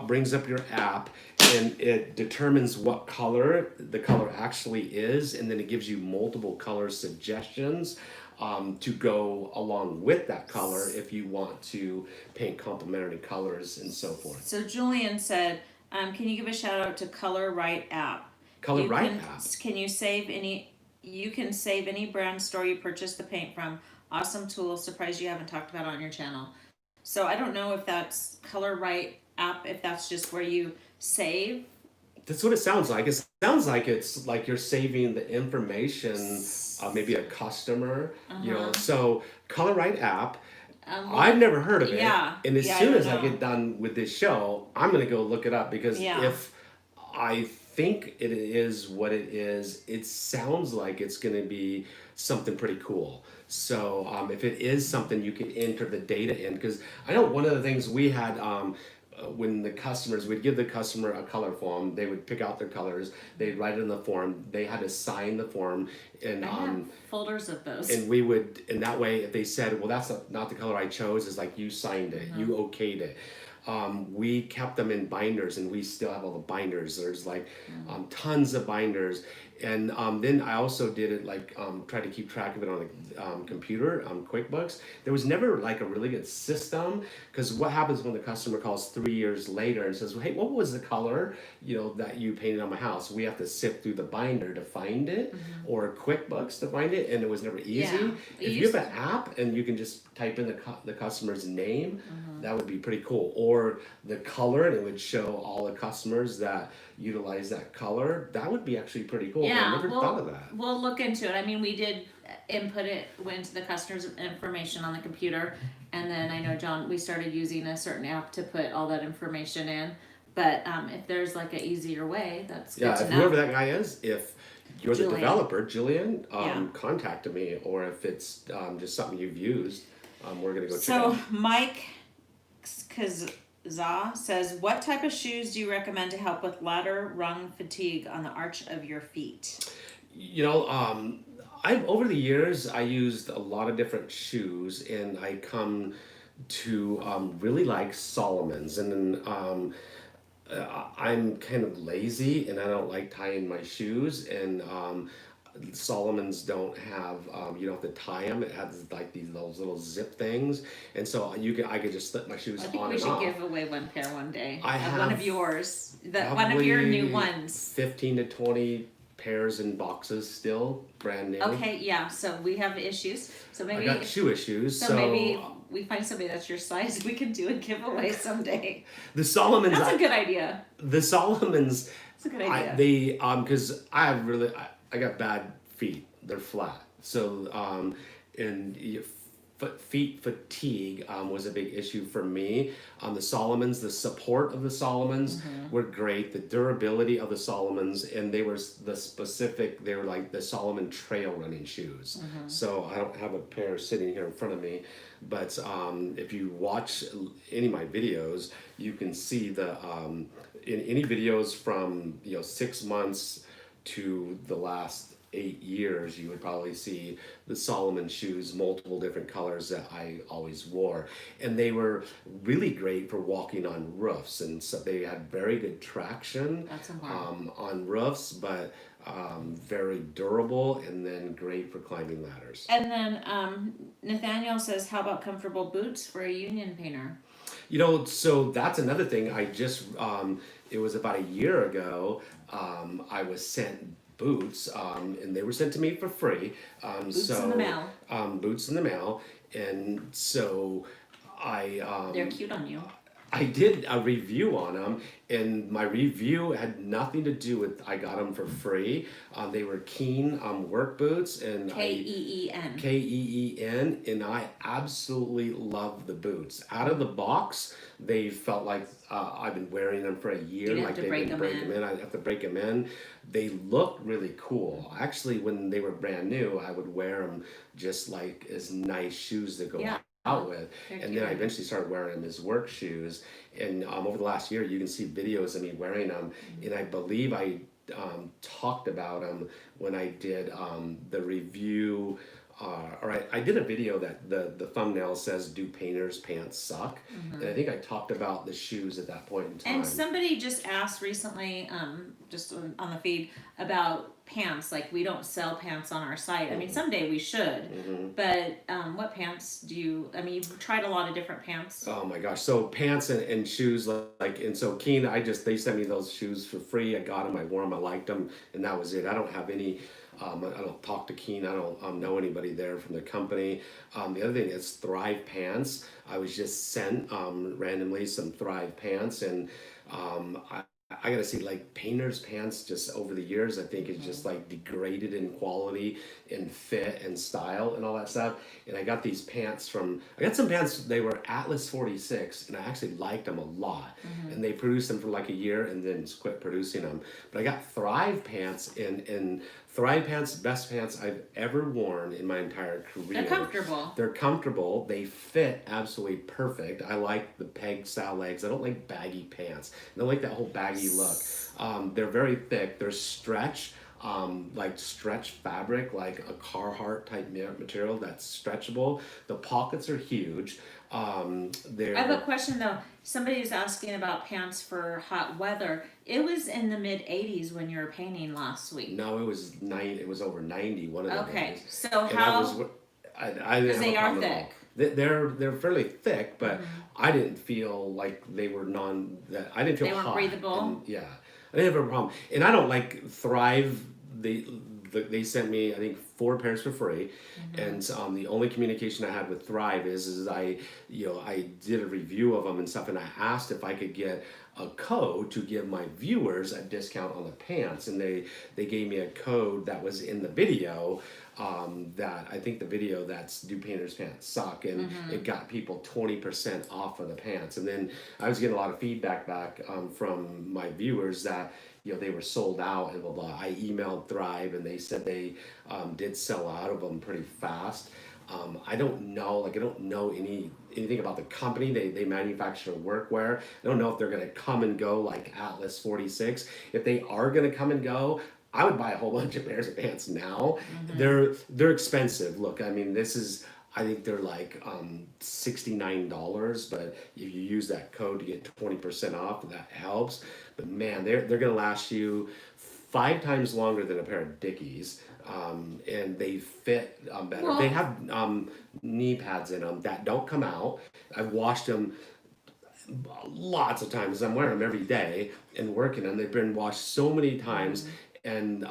brings up your app, and it determines what color the color actually is, and then it gives you multiple color suggestions to go along with that color if you want to paint complementary colors and so forth. So Julian said, can you give a shout out to Color Right app? Color Right app. Can you save any? You can save any brand store you purchase the paint from. Awesome tool. Surprised you haven't talked about it on your channel. So I don't know if that's Color Right app, if that's just where you save. That's what it sounds like. It sounds like it's like you're saving the information, maybe a customer, you know. So Color Right app. I've never heard of it. Yeah. And as soon as I get done with this show, I'm going to go look it up, because if I think it is what it is, it sounds like it's going to be something pretty cool. So if it is something, you can enter the data in, because I know one of the things we had when the customers, we'd give the customer a color form, they would pick out their colors, they'd write it in the form, they had to sign the form, and I have folders of those. and we would, and that way if they said, well, that's not the color I chose, it's like you signed it, you okayed it. We kept them in binders, and we still have all the binders. There's like tons of binders. And then I also did it like try to keep track of it on the computer, QuickBooks. There was never like a really good system, because what happens when the customer calls 3 years later and says, well, hey, what was the color, you know, that you painted on my house? We have to sift through the binder to find it, or QuickBooks to find it, and it was never easy. Yeah. If you have an app and you can just type in the customer's name, that would be pretty cool. Or the color, and it would show all the customers that utilize that color. That would be actually pretty cool. Yeah, I never thought of that. We'll look into it. I mean, we did input it, went to the customer's information on the computer, and then I know, John, we started using a certain app to put all that information in. But if there's like an easier way, that's good to if know. whoever that guy is, if you're the Julian. developer, Julian, contact me, or if it's just something you've used, we're gonna go check it out. So Mike Kazza says, what type of shoes do you recommend to help with ladder rung fatigue on the arch of your feet? You know, I've over the years I used a lot of different shoes, and I come to really like Solomon's, and then I'm kind of lazy and I don't like tying my shoes, and Solomon's don't have you don't have to tie them. It has like those little zip things, and so I could just slip my shoes I think on we and should off. give away one pair one day. I have one of yours. One of your new probably ones. 15 to 20 pairs in boxes still, brand new. Okay, yeah. So we have issues. So maybe I got shoe issues. So maybe we find somebody that's your size. We can do a giveaway someday. The Solomons. That's a good idea. The Solomons. That's a good idea. They because I got bad feet. They're flat. So and feet fatigue was a big issue for me. The Solomons, the support of the Solomons were great. The durability of the Solomons, and they were they were like the Solomon trail running shoes. So I don't have a pair sitting here in front of me, but if you watch any of my videos, you can see in any videos from 6 months to the last 8 years, you would probably see the Solomon shoes, multiple different colors that I always wore. And they were really great for walking on roofs. And so they had very good traction on roofs, but very durable, and then great for climbing ladders. And then Nathaniel says, how about comfortable boots for a union painter? So that's another thing. It was about a year ago, I was sent boots, and they were sent to me for free. Boots in the mail. Boots in the mail. And so they're cute on you. I did a review on them, and my review had nothing to do with I got them for free. They were Keen work boots, and Keen. Keen, and I absolutely love the boots. Out of the box, they felt like I've been wearing them for a year. Like they've been breaking them in. I have to break them in. They look really cool. Actually, when they were brand new, I would wear them just like as nice shoes to go out with. And then I eventually started wearing them as work shoes. And over the last year, you can see videos of me wearing them. And I believe I talked about them when I did the review. I did a video that the thumbnail says, "Do painters' pants suck?" And I think I talked about the shoes at that point in time. And somebody just asked recently, just on the feed, about pants. Like, we don't sell pants on our site. I mean, someday we should. But what pants do you? I mean, you've tried a lot of different pants. Oh my gosh! So pants and shoes, and so Keen, they sent me those shoes for free. I got them, I wore them, I liked them, and that was it. I don't have any. I don't talk to Keen. I don't know anybody there from the company. The other thing is Thrive pants. I was just sent randomly some Thrive pants, and I gotta say, like, painters' pants just over the years, I think it's just like degraded in quality and fit and style and all that stuff. And I got some pants, they were Atlas 46, and I actually liked them a lot. And they produced them for like a year and then quit producing them. But I got Thrive pants, and Thrive pants, best pants I've ever worn in my entire career. They're comfortable. They fit absolutely perfect. I like the peg style legs. I don't like baggy pants. I don't like that whole baggy look. They're very thick. They're stretch, like stretch fabric, like a Carhartt type material that's stretchable. The pockets are huge. I have a question though. Somebody was asking about pants for hot weather. It was in the mid 80s when you were painting last week. No, it was over 90 one of them. Okay, so how? Because they are thick. They're fairly thick, but I didn't feel like they were I didn't feel they weren't hot. breathable. And, yeah, I didn't have a problem, and I don't like Thrive. They sent me, I think, 4 pairs for free, and the only communication I had with Thrive is I did a review of them and stuff, and I asked if I could get a code to give my viewers a discount on the pants, and they gave me a code that was in the video. That I think the video that's "Do Painters' Pants Suck?" and it got people 20% off of the pants. And then I was getting a lot of feedback back from my viewers that they were sold out and blah blah. I emailed Thrive and they said they did sell out of them pretty fast. I don't know anything about the company. They manufacture workwear. I don't know if they're gonna come and go like Atlas 46. If they are gonna come and go, I would buy a whole bunch of pairs of pants now. They're expensive. Look, I mean, I think they're like $69, but if you use that code to get 20% off, that helps. But man, they're gonna last you 5 times longer than a pair of Dickies, and they fit better. Well, they have knee pads in them that don't come out. I've washed them lots of times. I'm wearing them every day and working them. They've been washed so many times. and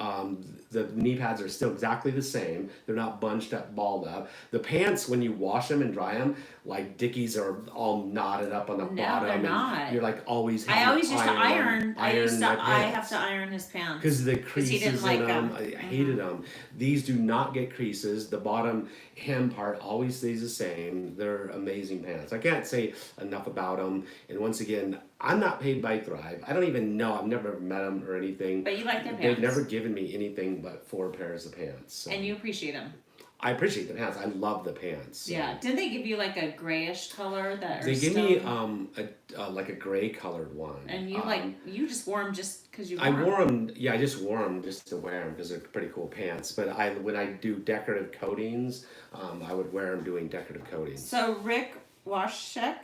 the knee pads are still exactly the same. They're not bunched up, balled up. The pants, when you wash them and dry them, like Dickies, are all knotted up on the No, bottom, they're and not. you're like always I having always to used to iron. iron my I have pants to iron his pants because the because he didn't creases in like them, them. I hated them. These do not get creases. The bottom hem part always stays the same. They're amazing pants. I can't say enough about them. And once again, I'm not paid by Thrive. I don't even know. I've never met them or anything. But you like their They've pants, never given me anything but 4 pairs of pants. So and you appreciate them. I appreciate the pants. I love the pants. So. Yeah. Did they give you like a grayish color that? They are gave still... me like a gray colored one. And you you just wore them just because you. I wore them. Yeah, I just wore them just to wear them because they're pretty cool pants. But when I do decorative coatings, I would wear them doing decorative coatings. So Rick Washek,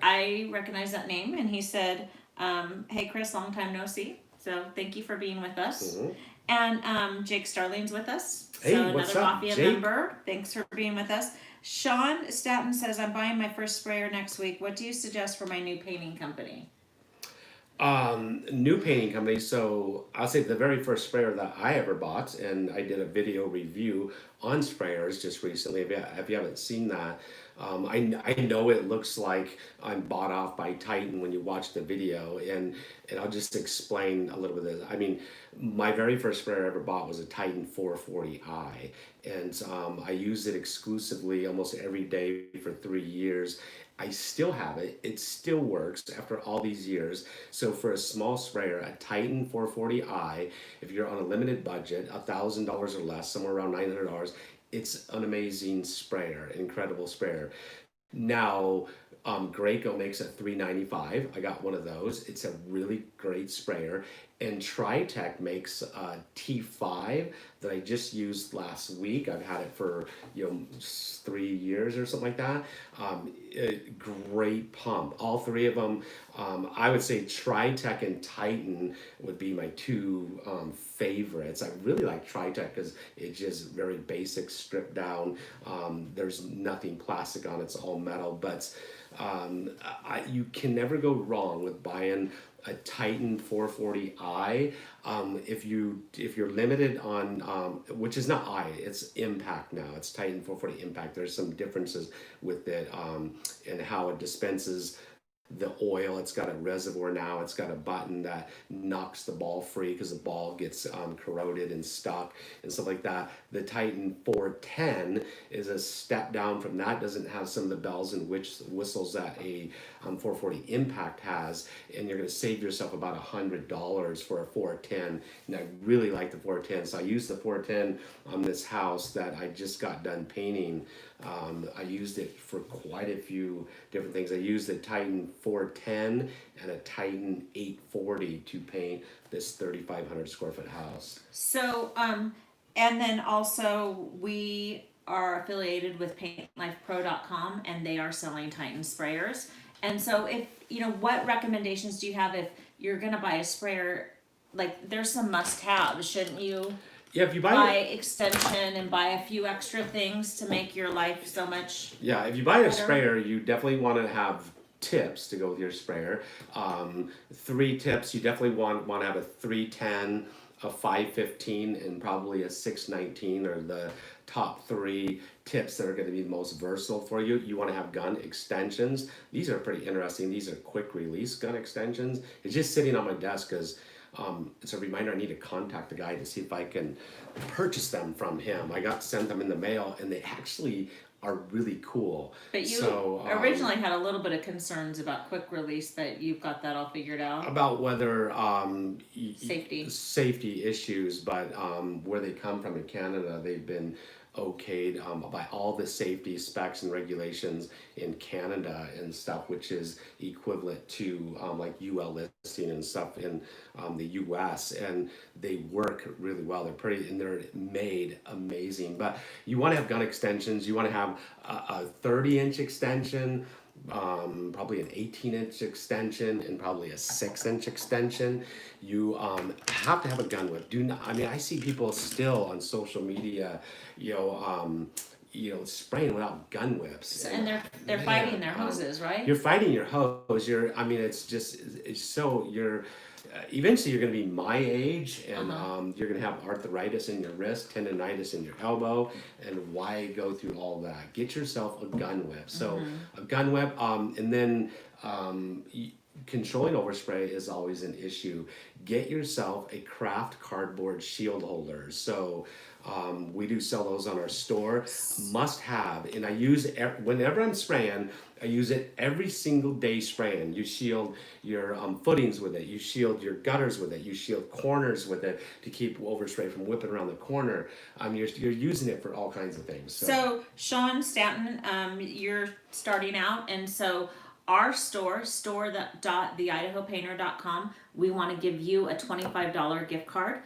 I recognize that name, and he said, "Hey Chris, long time no see. So thank you for being with us." Mm-hmm. And Jake Starling's with us. Hey, so what's another up, Mafia Jake? member. Thanks for being with us. Sean Staten says, "I'm buying my first sprayer next week. What do you suggest for my new painting company?" New painting company. So I'll say the very first sprayer that I ever bought, and I did a video review on sprayers just recently. If you haven't seen that, I know it looks like I'm bought off by Titan when you watch the video, and I'll just explain a little bit of this. I mean, my very first sprayer I ever bought was a Titan 440i, and I used it exclusively almost every day for 3 years. I still have it. It still works after all these years. So for a small sprayer, a Titan 440i, if you're on a limited budget, $1,000 or less, somewhere around $900, it's an amazing sprayer, incredible sprayer. Now, Graco makes a 395. I got one of those. It's a really great sprayer. And Tritech makes a T5 that I just used last week. I've had it for 3 years or something like that. Great pump. All three of them. I would say Tritech and Titan would be my two favorites. I really like Tritech because it's just very basic, stripped down. There's nothing plastic on it. It's all metal, but you can never go wrong with buying a Titan 440i. If you're limited on which is not it's Impact now. It's Titan 440 Impact. There's some differences with it and how it dispenses the oil. It's got a reservoir now. It's got a button that knocks the ball free because the ball gets corroded and stuck and stuff like that. The Titan 410 is a step down from that. Doesn't have some of the bells and whistles that a 440 Impact has, and you're going to save yourself about $100 for a 410. And I really like the 410, so I used the 410 on this house that I just got done painting. I used it for quite a few different things. I used the Titan 410 and a Titan 840 to paint this 3,500 square foot house. So, and then also we are affiliated with PaintLifePro.com, and they are selling Titan sprayers. And so if, what recommendations do you have if you're going to buy a sprayer? Like, there's some must-haves, shouldn't you? Yeah, if you buy extension and buy a few extra things to make your life so much. Yeah, if you buy a sprayer, you definitely want to have tips to go with your sprayer. 3 tips. You definitely want to have a 310, a 515, and probably a 619 are the top 3 tips that are going to be the most versatile for you. You want to have gun extensions. These are pretty interesting. These are quick release gun extensions. It's just sitting on my desk because it's a reminder I need to contact the guy to see if I can purchase them from him. I got sent them in the mail, and they actually are really cool. But you originally had a little bit of concerns about quick release, but you've got that all figured out. About whether safety issues, but where they come from in Canada, they've been okayed by all the safety specs and regulations in Canada and stuff, which is equivalent to like UL listing and stuff in the US, and they work really well. They're pretty, and they're made amazing. But you want to have gun extensions. You want to have a 30-inch extension, probably an 18-inch extension, and probably a 6-inch extension. You have to have a gun whip. I see people still on social media, spraying without gun whips. And they're fighting their hoses, right? You're fighting your hose. eventually you're going to be my age, and Uh-huh. you're going to have arthritis in your wrist, tendonitis in your elbow, and why go through all that? Get yourself a gun whip. So Mm-hmm. a gun whip, and then controlling overspray is always an issue. Get yourself a craft cardboard shield holder. So we do sell those on our store. Must have, and I use whenever I'm spraying. I use it every single day spraying. You shield your footings with it. You shield your gutters with it. You shield corners with it to keep overspray from whipping around the corner. You're using it for all kinds of things. So Sean Stanton, you're starting out, and so our store dot theidahopainter.com, we want to give you a $25 gift card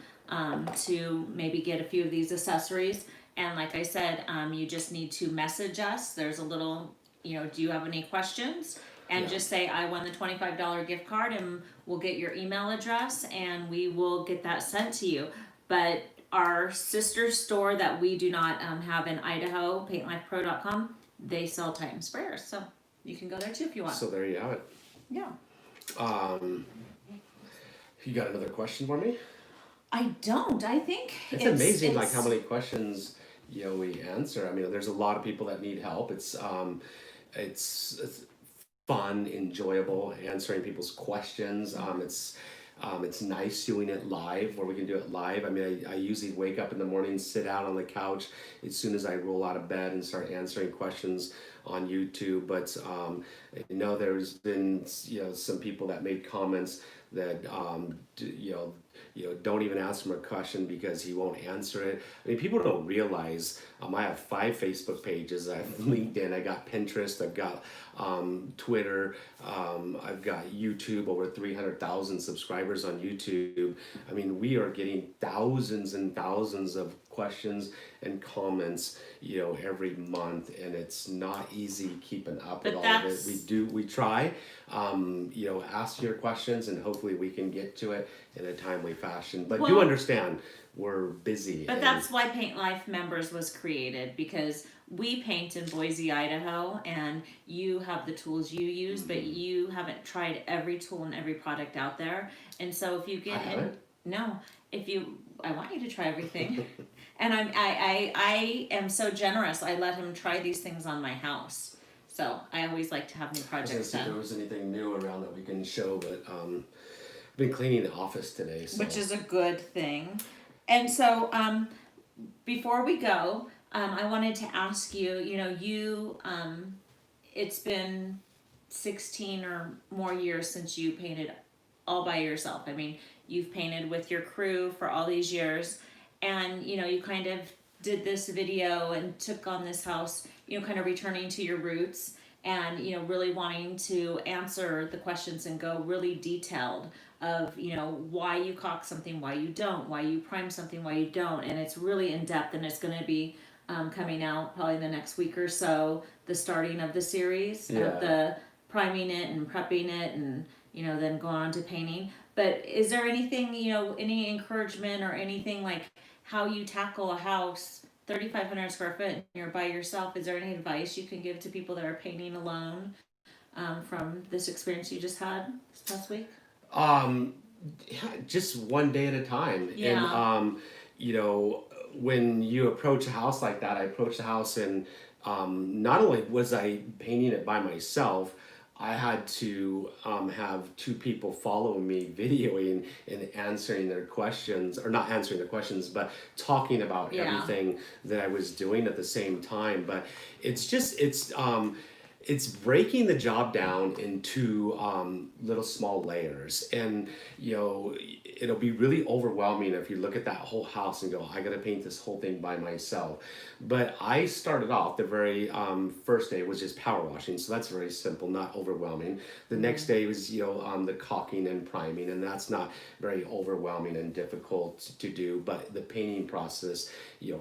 to maybe get a few of these accessories. And like I said, you just need to message us. There's a little, do you have any questions? And Yeah. just say, I won the $25 gift card, and we'll get your email address and we will get that sent to you. But our sister store that we do not have in Idaho, paintlifepro.com, they sell Titan sprayers. So you can go there too if you want. So there you have it. Yeah. You got another question for me? I don't. I think It's amazing, like how many questions we answer. I mean, there's a lot of people that need help. It's fun, enjoyable answering people's questions. It's nice doing it live, where we can do it live. I mean, I usually wake up in the morning, sit down on the couch as soon as I roll out of bed and start answering questions on YouTube. But I know there's been some people that made comments that don't even ask him a question because he won't answer it. I mean, people don't realize I have 5 Facebook pages. I have LinkedIn. I got Pinterest. I've got Twitter. I've got YouTube. Over 300,000 subscribers on YouTube. I mean, we are getting thousands and thousands of questions and comments, every month, and it's not easy keeping up with all of it. We try, ask your questions, and hopefully we can get to it in a timely fashion. But do understand we're busy. But that's why Paint Life Members was created, because we paint in Boise, Idaho, and you have the tools you use, but you haven't tried every tool and every product out there. And so if you get I want you to try everything. And I am so generous. I let him try these things on my house. So I always like to have new projects I was gonna see if there was anything new around that we can show, but I've been cleaning the office today, so. Which is a good thing. And so before we go, I wanted to ask you, it's been 16 or more years since you painted all by yourself. I mean, you've painted with your crew for all these years, and you kind of did this video and took on this house, kind of returning to your roots, and really wanting to answer the questions and go really detailed of why you caulk something, why you don't, why you prime something, why you don't. And it's really in depth, and it's going to be coming out probably the next week or so, the starting of the series of the priming it and prepping it, and then go on to painting. But is there anything, any encouragement or anything, like how you tackle a house 3,500 square foot and you're by yourself? Is there any advice you can give to people that are painting alone from this experience you just had this past week? Just one day at a time. Yeah. And when you approach a house like that, I approached the house, and not only was I painting it by myself, I had to have 2 people follow me videoing and answering their questions, or not answering their questions, but talking about everything that I was doing at the same time. But it's breaking the job down into little small layers, and it'll be really overwhelming if you look at that whole house and go, I gotta paint this whole thing by myself. But I started off the very first day was just power washing, so that's very simple, not overwhelming. The next day was the caulking and priming, and that's not very overwhelming and difficult to do, but the painting process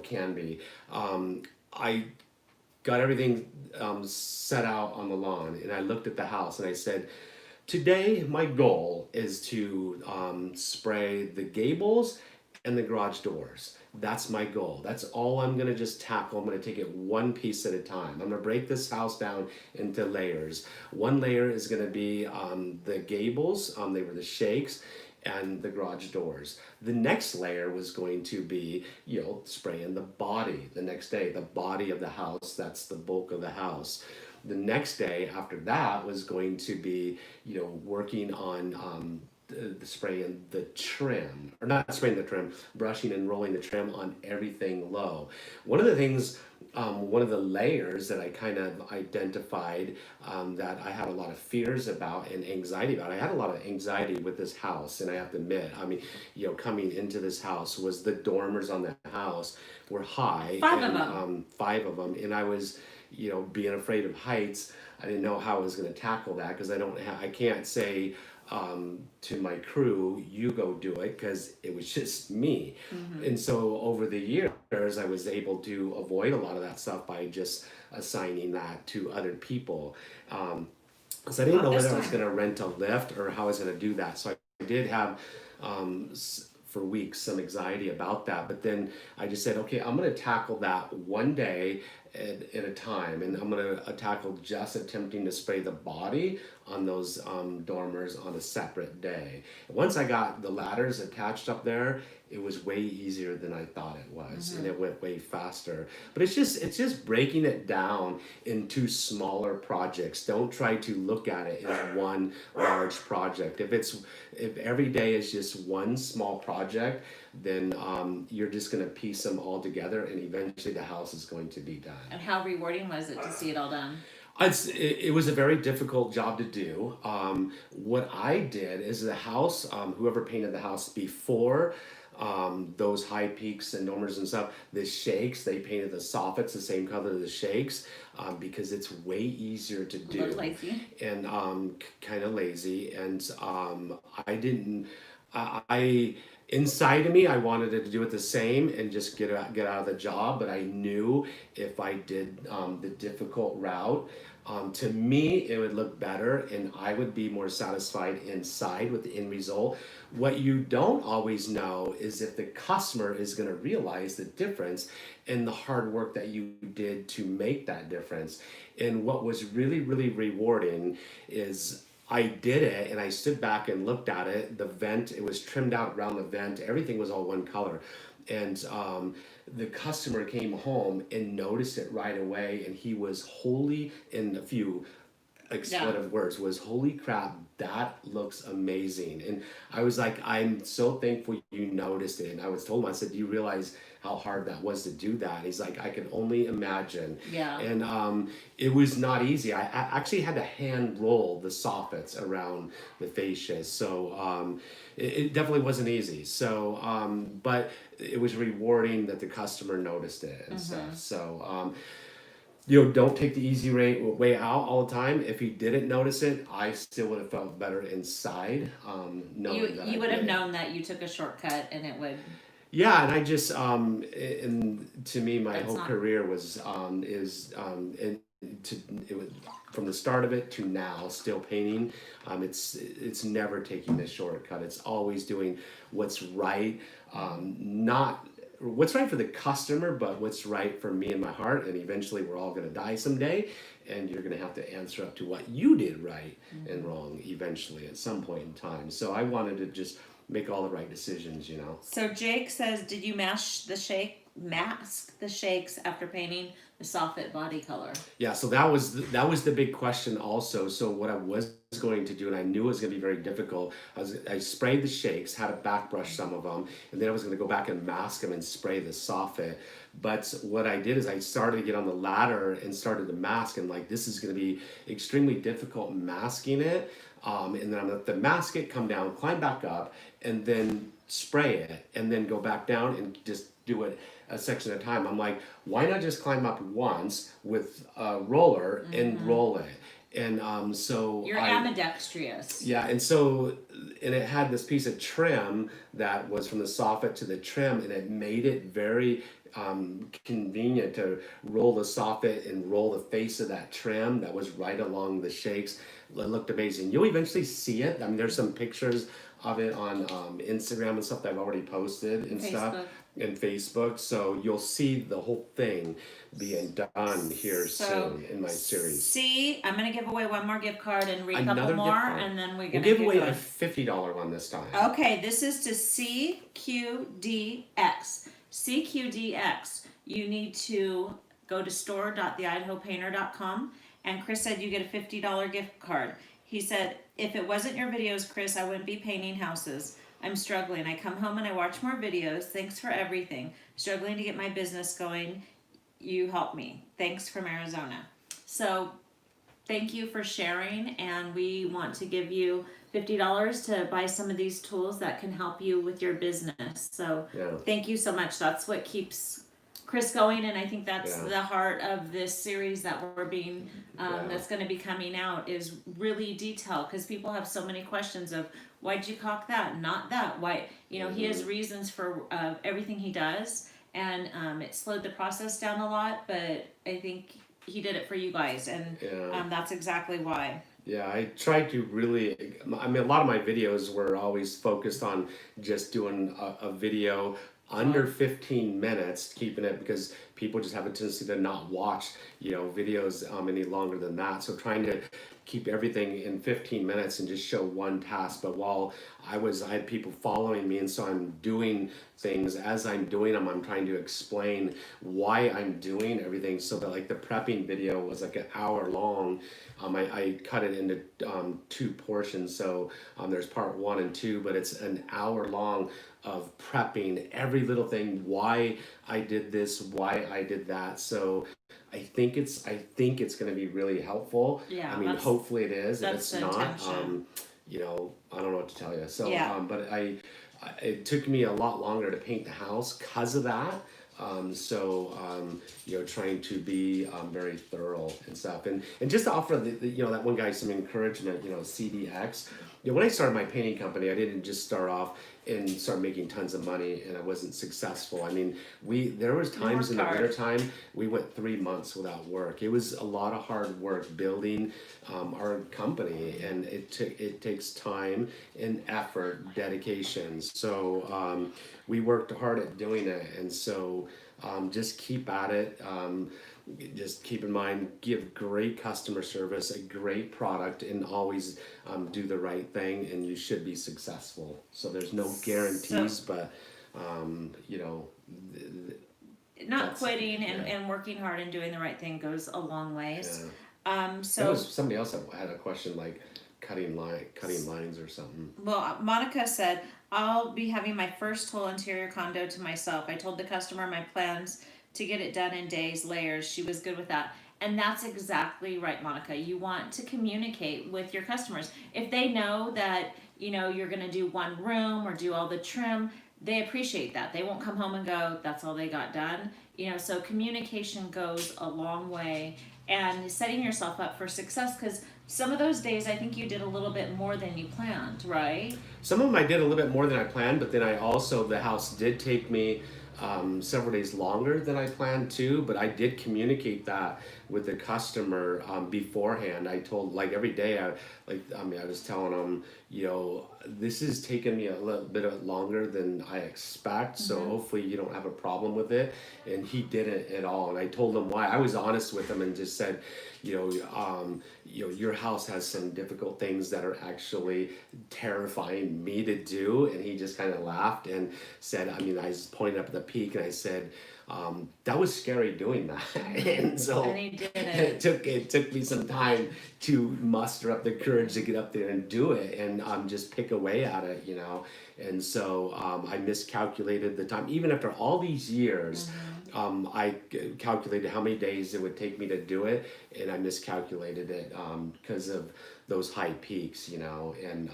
can be. I got everything set out on the lawn, and I looked at the house and I said, today my goal is to spray the gables and the garage doors. That's my goal. That's all I'm gonna just tackle. I'm gonna take it one piece at a time. I'm gonna break this house down into layers. One layer is gonna be the gables. They were the shakes. and the garage doors. The next layer was going to be, spraying the body the next day, the body of the house. That's the bulk of the house. The next day after that was going to be, working on the spraying the trim, or not spraying the trim, brushing and rolling the trim on everything low. One of the things, one of the layers that I kind of identified that I had a lot of fears about and anxiety about. I had a lot of anxiety with this house, and I have to admit, I mean, coming into this house was the dormers on the house were high, Five and of them. 5 of them, and I was, being afraid of heights. I didn't know how I was going to tackle that because I can't say to my crew, you go do it, because it was just me. And so over the years, I was able to avoid a lot of that stuff by just assigning that to other people. So I didn't know This whether I was time. going to rent a lift or how I was going to do that. So I did have for weeks some anxiety about that, but then I just said, okay, I'm going to tackle that one day at a time, and I'm going to tackle just attempting to spray the body on those dormers on a separate day. Once I got the ladders attached up there, it was way easier than I thought it was, and it went way faster. But it's just breaking it down into smaller projects. Don't try to look at it as one large project. If every day is just one small project, then you're just going to piece them all together, and eventually the house is going to be done. And how rewarding was it to see it all done? It was a very difficult job to do. What I did is the house, whoever painted the house before those high peaks and dormers and stuff, the shakes, they painted the soffits the same color as the shakes because it's way easier to do. A little lazy. And kind of lazy. And I didn't, I inside of me, I wanted to do it the same and just get out of the job. But I knew if I did the difficult route, to me, it would look better, and I would be more satisfied inside with the end result. What you don't always know is if the customer is going to realize the difference in the hard work that you did to make that difference. And what was really, really rewarding is I did it, and I stood back and looked at it. The vent, it was trimmed out around the vent. Everything was all one color. And the customer came home and noticed it right away, and he was wholly, in a few expletive words, was holy crap, that looks amazing. And I was like, I'm so thankful you noticed it. And I was told him, I said, do you realize how hard that was to do that? And he's like, I can only imagine. Yeah. And it was not easy. I actually had to hand roll the soffits around the fascias. So it definitely wasn't easy. So, but it was rewarding that the customer noticed it and stuff. So, don't take the easy way out all the time. If he didn't notice it, I still would have felt better inside, knowing that You I would have did it. known that you took a shortcut, and it would. Yeah, and I just and to me, my That's whole not. career was and it was from the start of it to now still painting. It's never taking the shortcut. It's always doing what's right, not what's right for the customer, but what's right for me and my heart. And eventually, we're all going to die someday, and you're going to have to answer up to what you did right and wrong eventually at some point in time. So I wanted to just make all the right decisions. So Jake says, did you mask the shakes after painting the soffit body color? Yeah, so that was the big question also. So what I was going to do, and I knew it was going to be very difficult, I sprayed the shakes, had to back brush some of them, and then I was going to go back and mask them and spray the soffit. But what I did is I started to get on the ladder and started to mask, and like, this is going to be extremely difficult masking it. And then I'm going to have to mask it, come down, climb back up, and then spray it, and then go back down and just do it a section at a time. I'm like, why not just climb up once with a roller and roll it? And so You're ambidextrous. yeah, and it had this piece of trim that was from the soffit to the trim, and it made it very convenient to roll the soffit and roll the face of that trim that was right along the shakes. It looked amazing. You'll eventually see it. I mean, there's some pictures of it on Instagram and stuff that I've already posted and stuff. Facebook. and Facebook. So you'll see the whole thing being done here So, soon in my series. C, I'm gonna give away one more gift card and read a couple Another gift more, card. and then we're We'll gonna give get away a going. $50 one this time. Okay, this is to CQDX. CQDX. You need to go to store.theidahopainter.com, and Chris said you get a $50 gift card. He said, if it wasn't your videos, Chris, I wouldn't be painting houses. I'm struggling. I come home and I watch more videos. Thanks for everything. Struggling to get my business going. You help me. Thanks from Arizona. So thank you for sharing, and we want to give you $50 to buy some of these tools that can help you with your business. So thank you so much. That's what keeps Chris going, and I think that's the heart of this series that we're being that's going to be coming out, is really detailed, because people have so many questions of why'd you caulk that, not that, why, you know, he has reasons for everything he does, and it slowed the process down a lot, but I think he did it for you guys, and that's exactly why. Yeah, I tried to really, I mean, a lot of my videos were always focused on just doing a video under 15 minutes, keeping it, because people just have a tendency to not watch, you know, videos any longer than that. So trying to keep everything in 15 minutes and just show one task. But while I had people following me, and so I'm doing things as I'm doing them. I'm trying to explain why I'm doing everything, so that, like, the prepping video was like an hour long. I cut it into 2 portions, so there's part 1 and 2, but it's an hour long of prepping every little thing, why I did this, why I did that. So I think it's going to be really helpful. Yeah, I mean, hopefully it is. If it's not, intention. you know, I don't know what to tell you. So, but it took me a lot longer to paint the house because of that. You know, trying to be very thorough and stuff, and just to offer the you know, that one guy some encouragement. You know, CDX. You know, when I started my painting company, I didn't just start off and start making tons of money, and I wasn't successful. I mean, there was times in the winter time we went 3 months without work. It was a lot of hard work building our company, and it takes time and effort, dedication. So we worked hard at doing it, and so just keep at it. Just keep in mind, give great customer service, a great product, and always do the right thing, and you should be successful. So there's no guarantees, but you know, not quitting and working hard and doing the right thing goes a long ways. There was somebody else that had a question, like cutting lines or something. Well, Monica said, I'll be having my first whole interior condo to myself. I told the customer my plans to get it done in days, layers. She was good with that. And that's exactly right, Monica. You want to communicate with your customers. If they know that, you know, you're going to do one room or do all the trim, they appreciate that. They won't come home and go, that's all they got done. You know, so communication goes a long way, and setting yourself up for success, because some of those days I think you did a little bit more than you planned, right? Some of them I did a little bit more than I planned, but then the house did take me several days longer than I planned to, but I did communicate that with the customer beforehand. I told, like, every day, I was telling them, you know, this is taking me a little bit longer than I expect, so hopefully you don't have a problem with it. And he didn't at all, and I told him why. I was honest with him and just said, you know, your house has some difficult things that are actually terrifying me to do. And he just kind of laughed and said, I mean, I was pointing up at the peak, and I said, that was scary doing that. And so and he did it. It took me some time to muster up the courage to get up there and do it, and just pick away at it, you know. And so I miscalculated the time. Even after all these years, I calculated how many days it would take me to do it, and I miscalculated it because of those high peaks, you know. And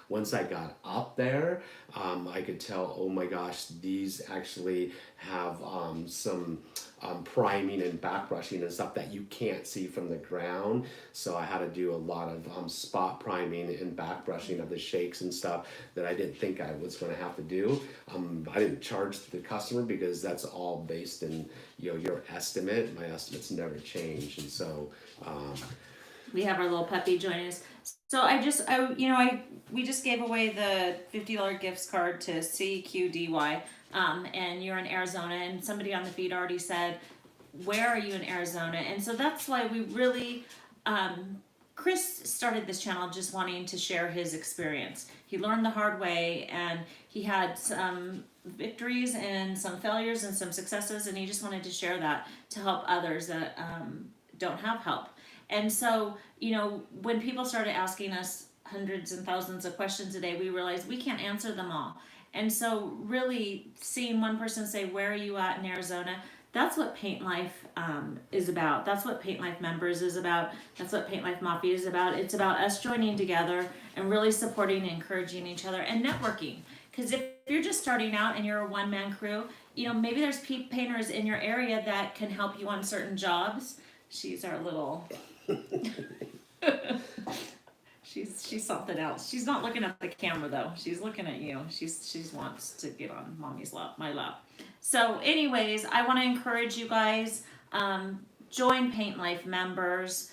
once I got up there, I could tell, oh my gosh, these actually have some priming and back brushing and stuff that you can't see from the ground. So I had to do a lot of spot priming and back brushing of the shakes and stuff that I didn't think I was going to have to do. I didn't charge the customer because that's all based in, you know, your estimate. My estimates never change, and so We have our little puppy joining us. So we just gave away the $50 gift card to CQDY, and you're in Arizona, and somebody on the feed already said, where are you in Arizona? And so that's why we really, Chris started this channel just wanting to share his experience. He learned the hard way, and he had some victories and some failures and some successes, and he just wanted to share that to help others that don't have help. And so, when people started asking us hundreds and thousands of questions a day, we realized we can't answer them all. And so, really, seeing one person say, "Where are you at in Arizona?" That's what Paint Life is about. That's what Paint Life members is about. That's what Paint Life Mafia is about. It's about us joining together and really supporting and encouraging each other and networking. Because if you're just starting out and you're a one-man crew, maybe there's painters in your area that can help you on certain jobs. She's our little... she's something else. She's not looking at the camera though. She's looking at you. She wants to get on mommy's lap, my lap. So anyways, I want to encourage you guys, join Paint Life members.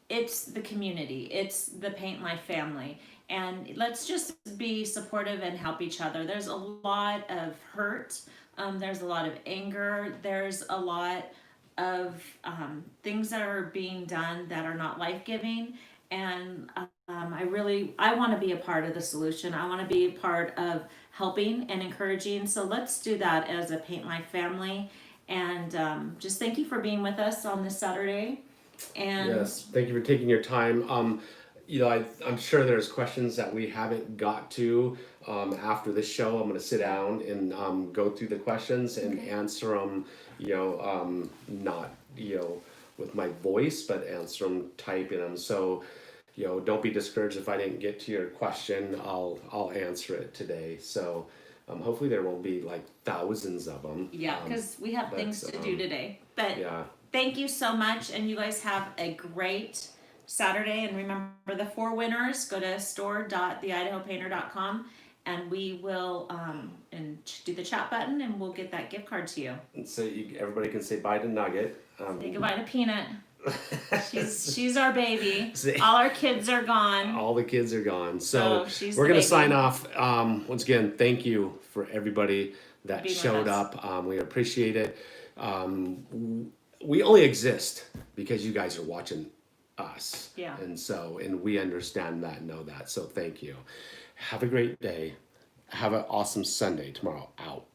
It's the community. It's the Paint Life family. And let's just be supportive and help each other. There's a lot of hurt. There's a lot of anger. There's a lot of things that are being done that are not life-giving. And I want to be a part of the solution. I want to be a part of helping and encouraging. So let's do that as a Paint Life family. And just thank you for being with us on this Saturday. And yes, thank you for taking your time. I'm sure there's questions that we haven't got to after this show. I'm going to sit down and go through the questions and answer them, not, with my voice, but answer them typing them. So, don't be discouraged if I didn't get to your question. I'll answer it today. So hopefully there won't be like thousands of them. Yeah, because we have things to do today. But yeah. Thank you so much, and you guys have a great Saturday. And remember, the 4 winners, go to store.theidahopainter.com, and we will and do the chat button, and we'll get that gift card to you. And so everybody can say bye to Nugget. Say goodbye to Peanut. She's our baby. All our kids are gone. All the kids are gone. So she's we're going to sign off. Once again, thank you for everybody that showed up. We appreciate it. We only exist because you guys are watching us. Yeah. And we understand that and know that. So thank you. Have a great day. Have an awesome Sunday tomorrow. Out.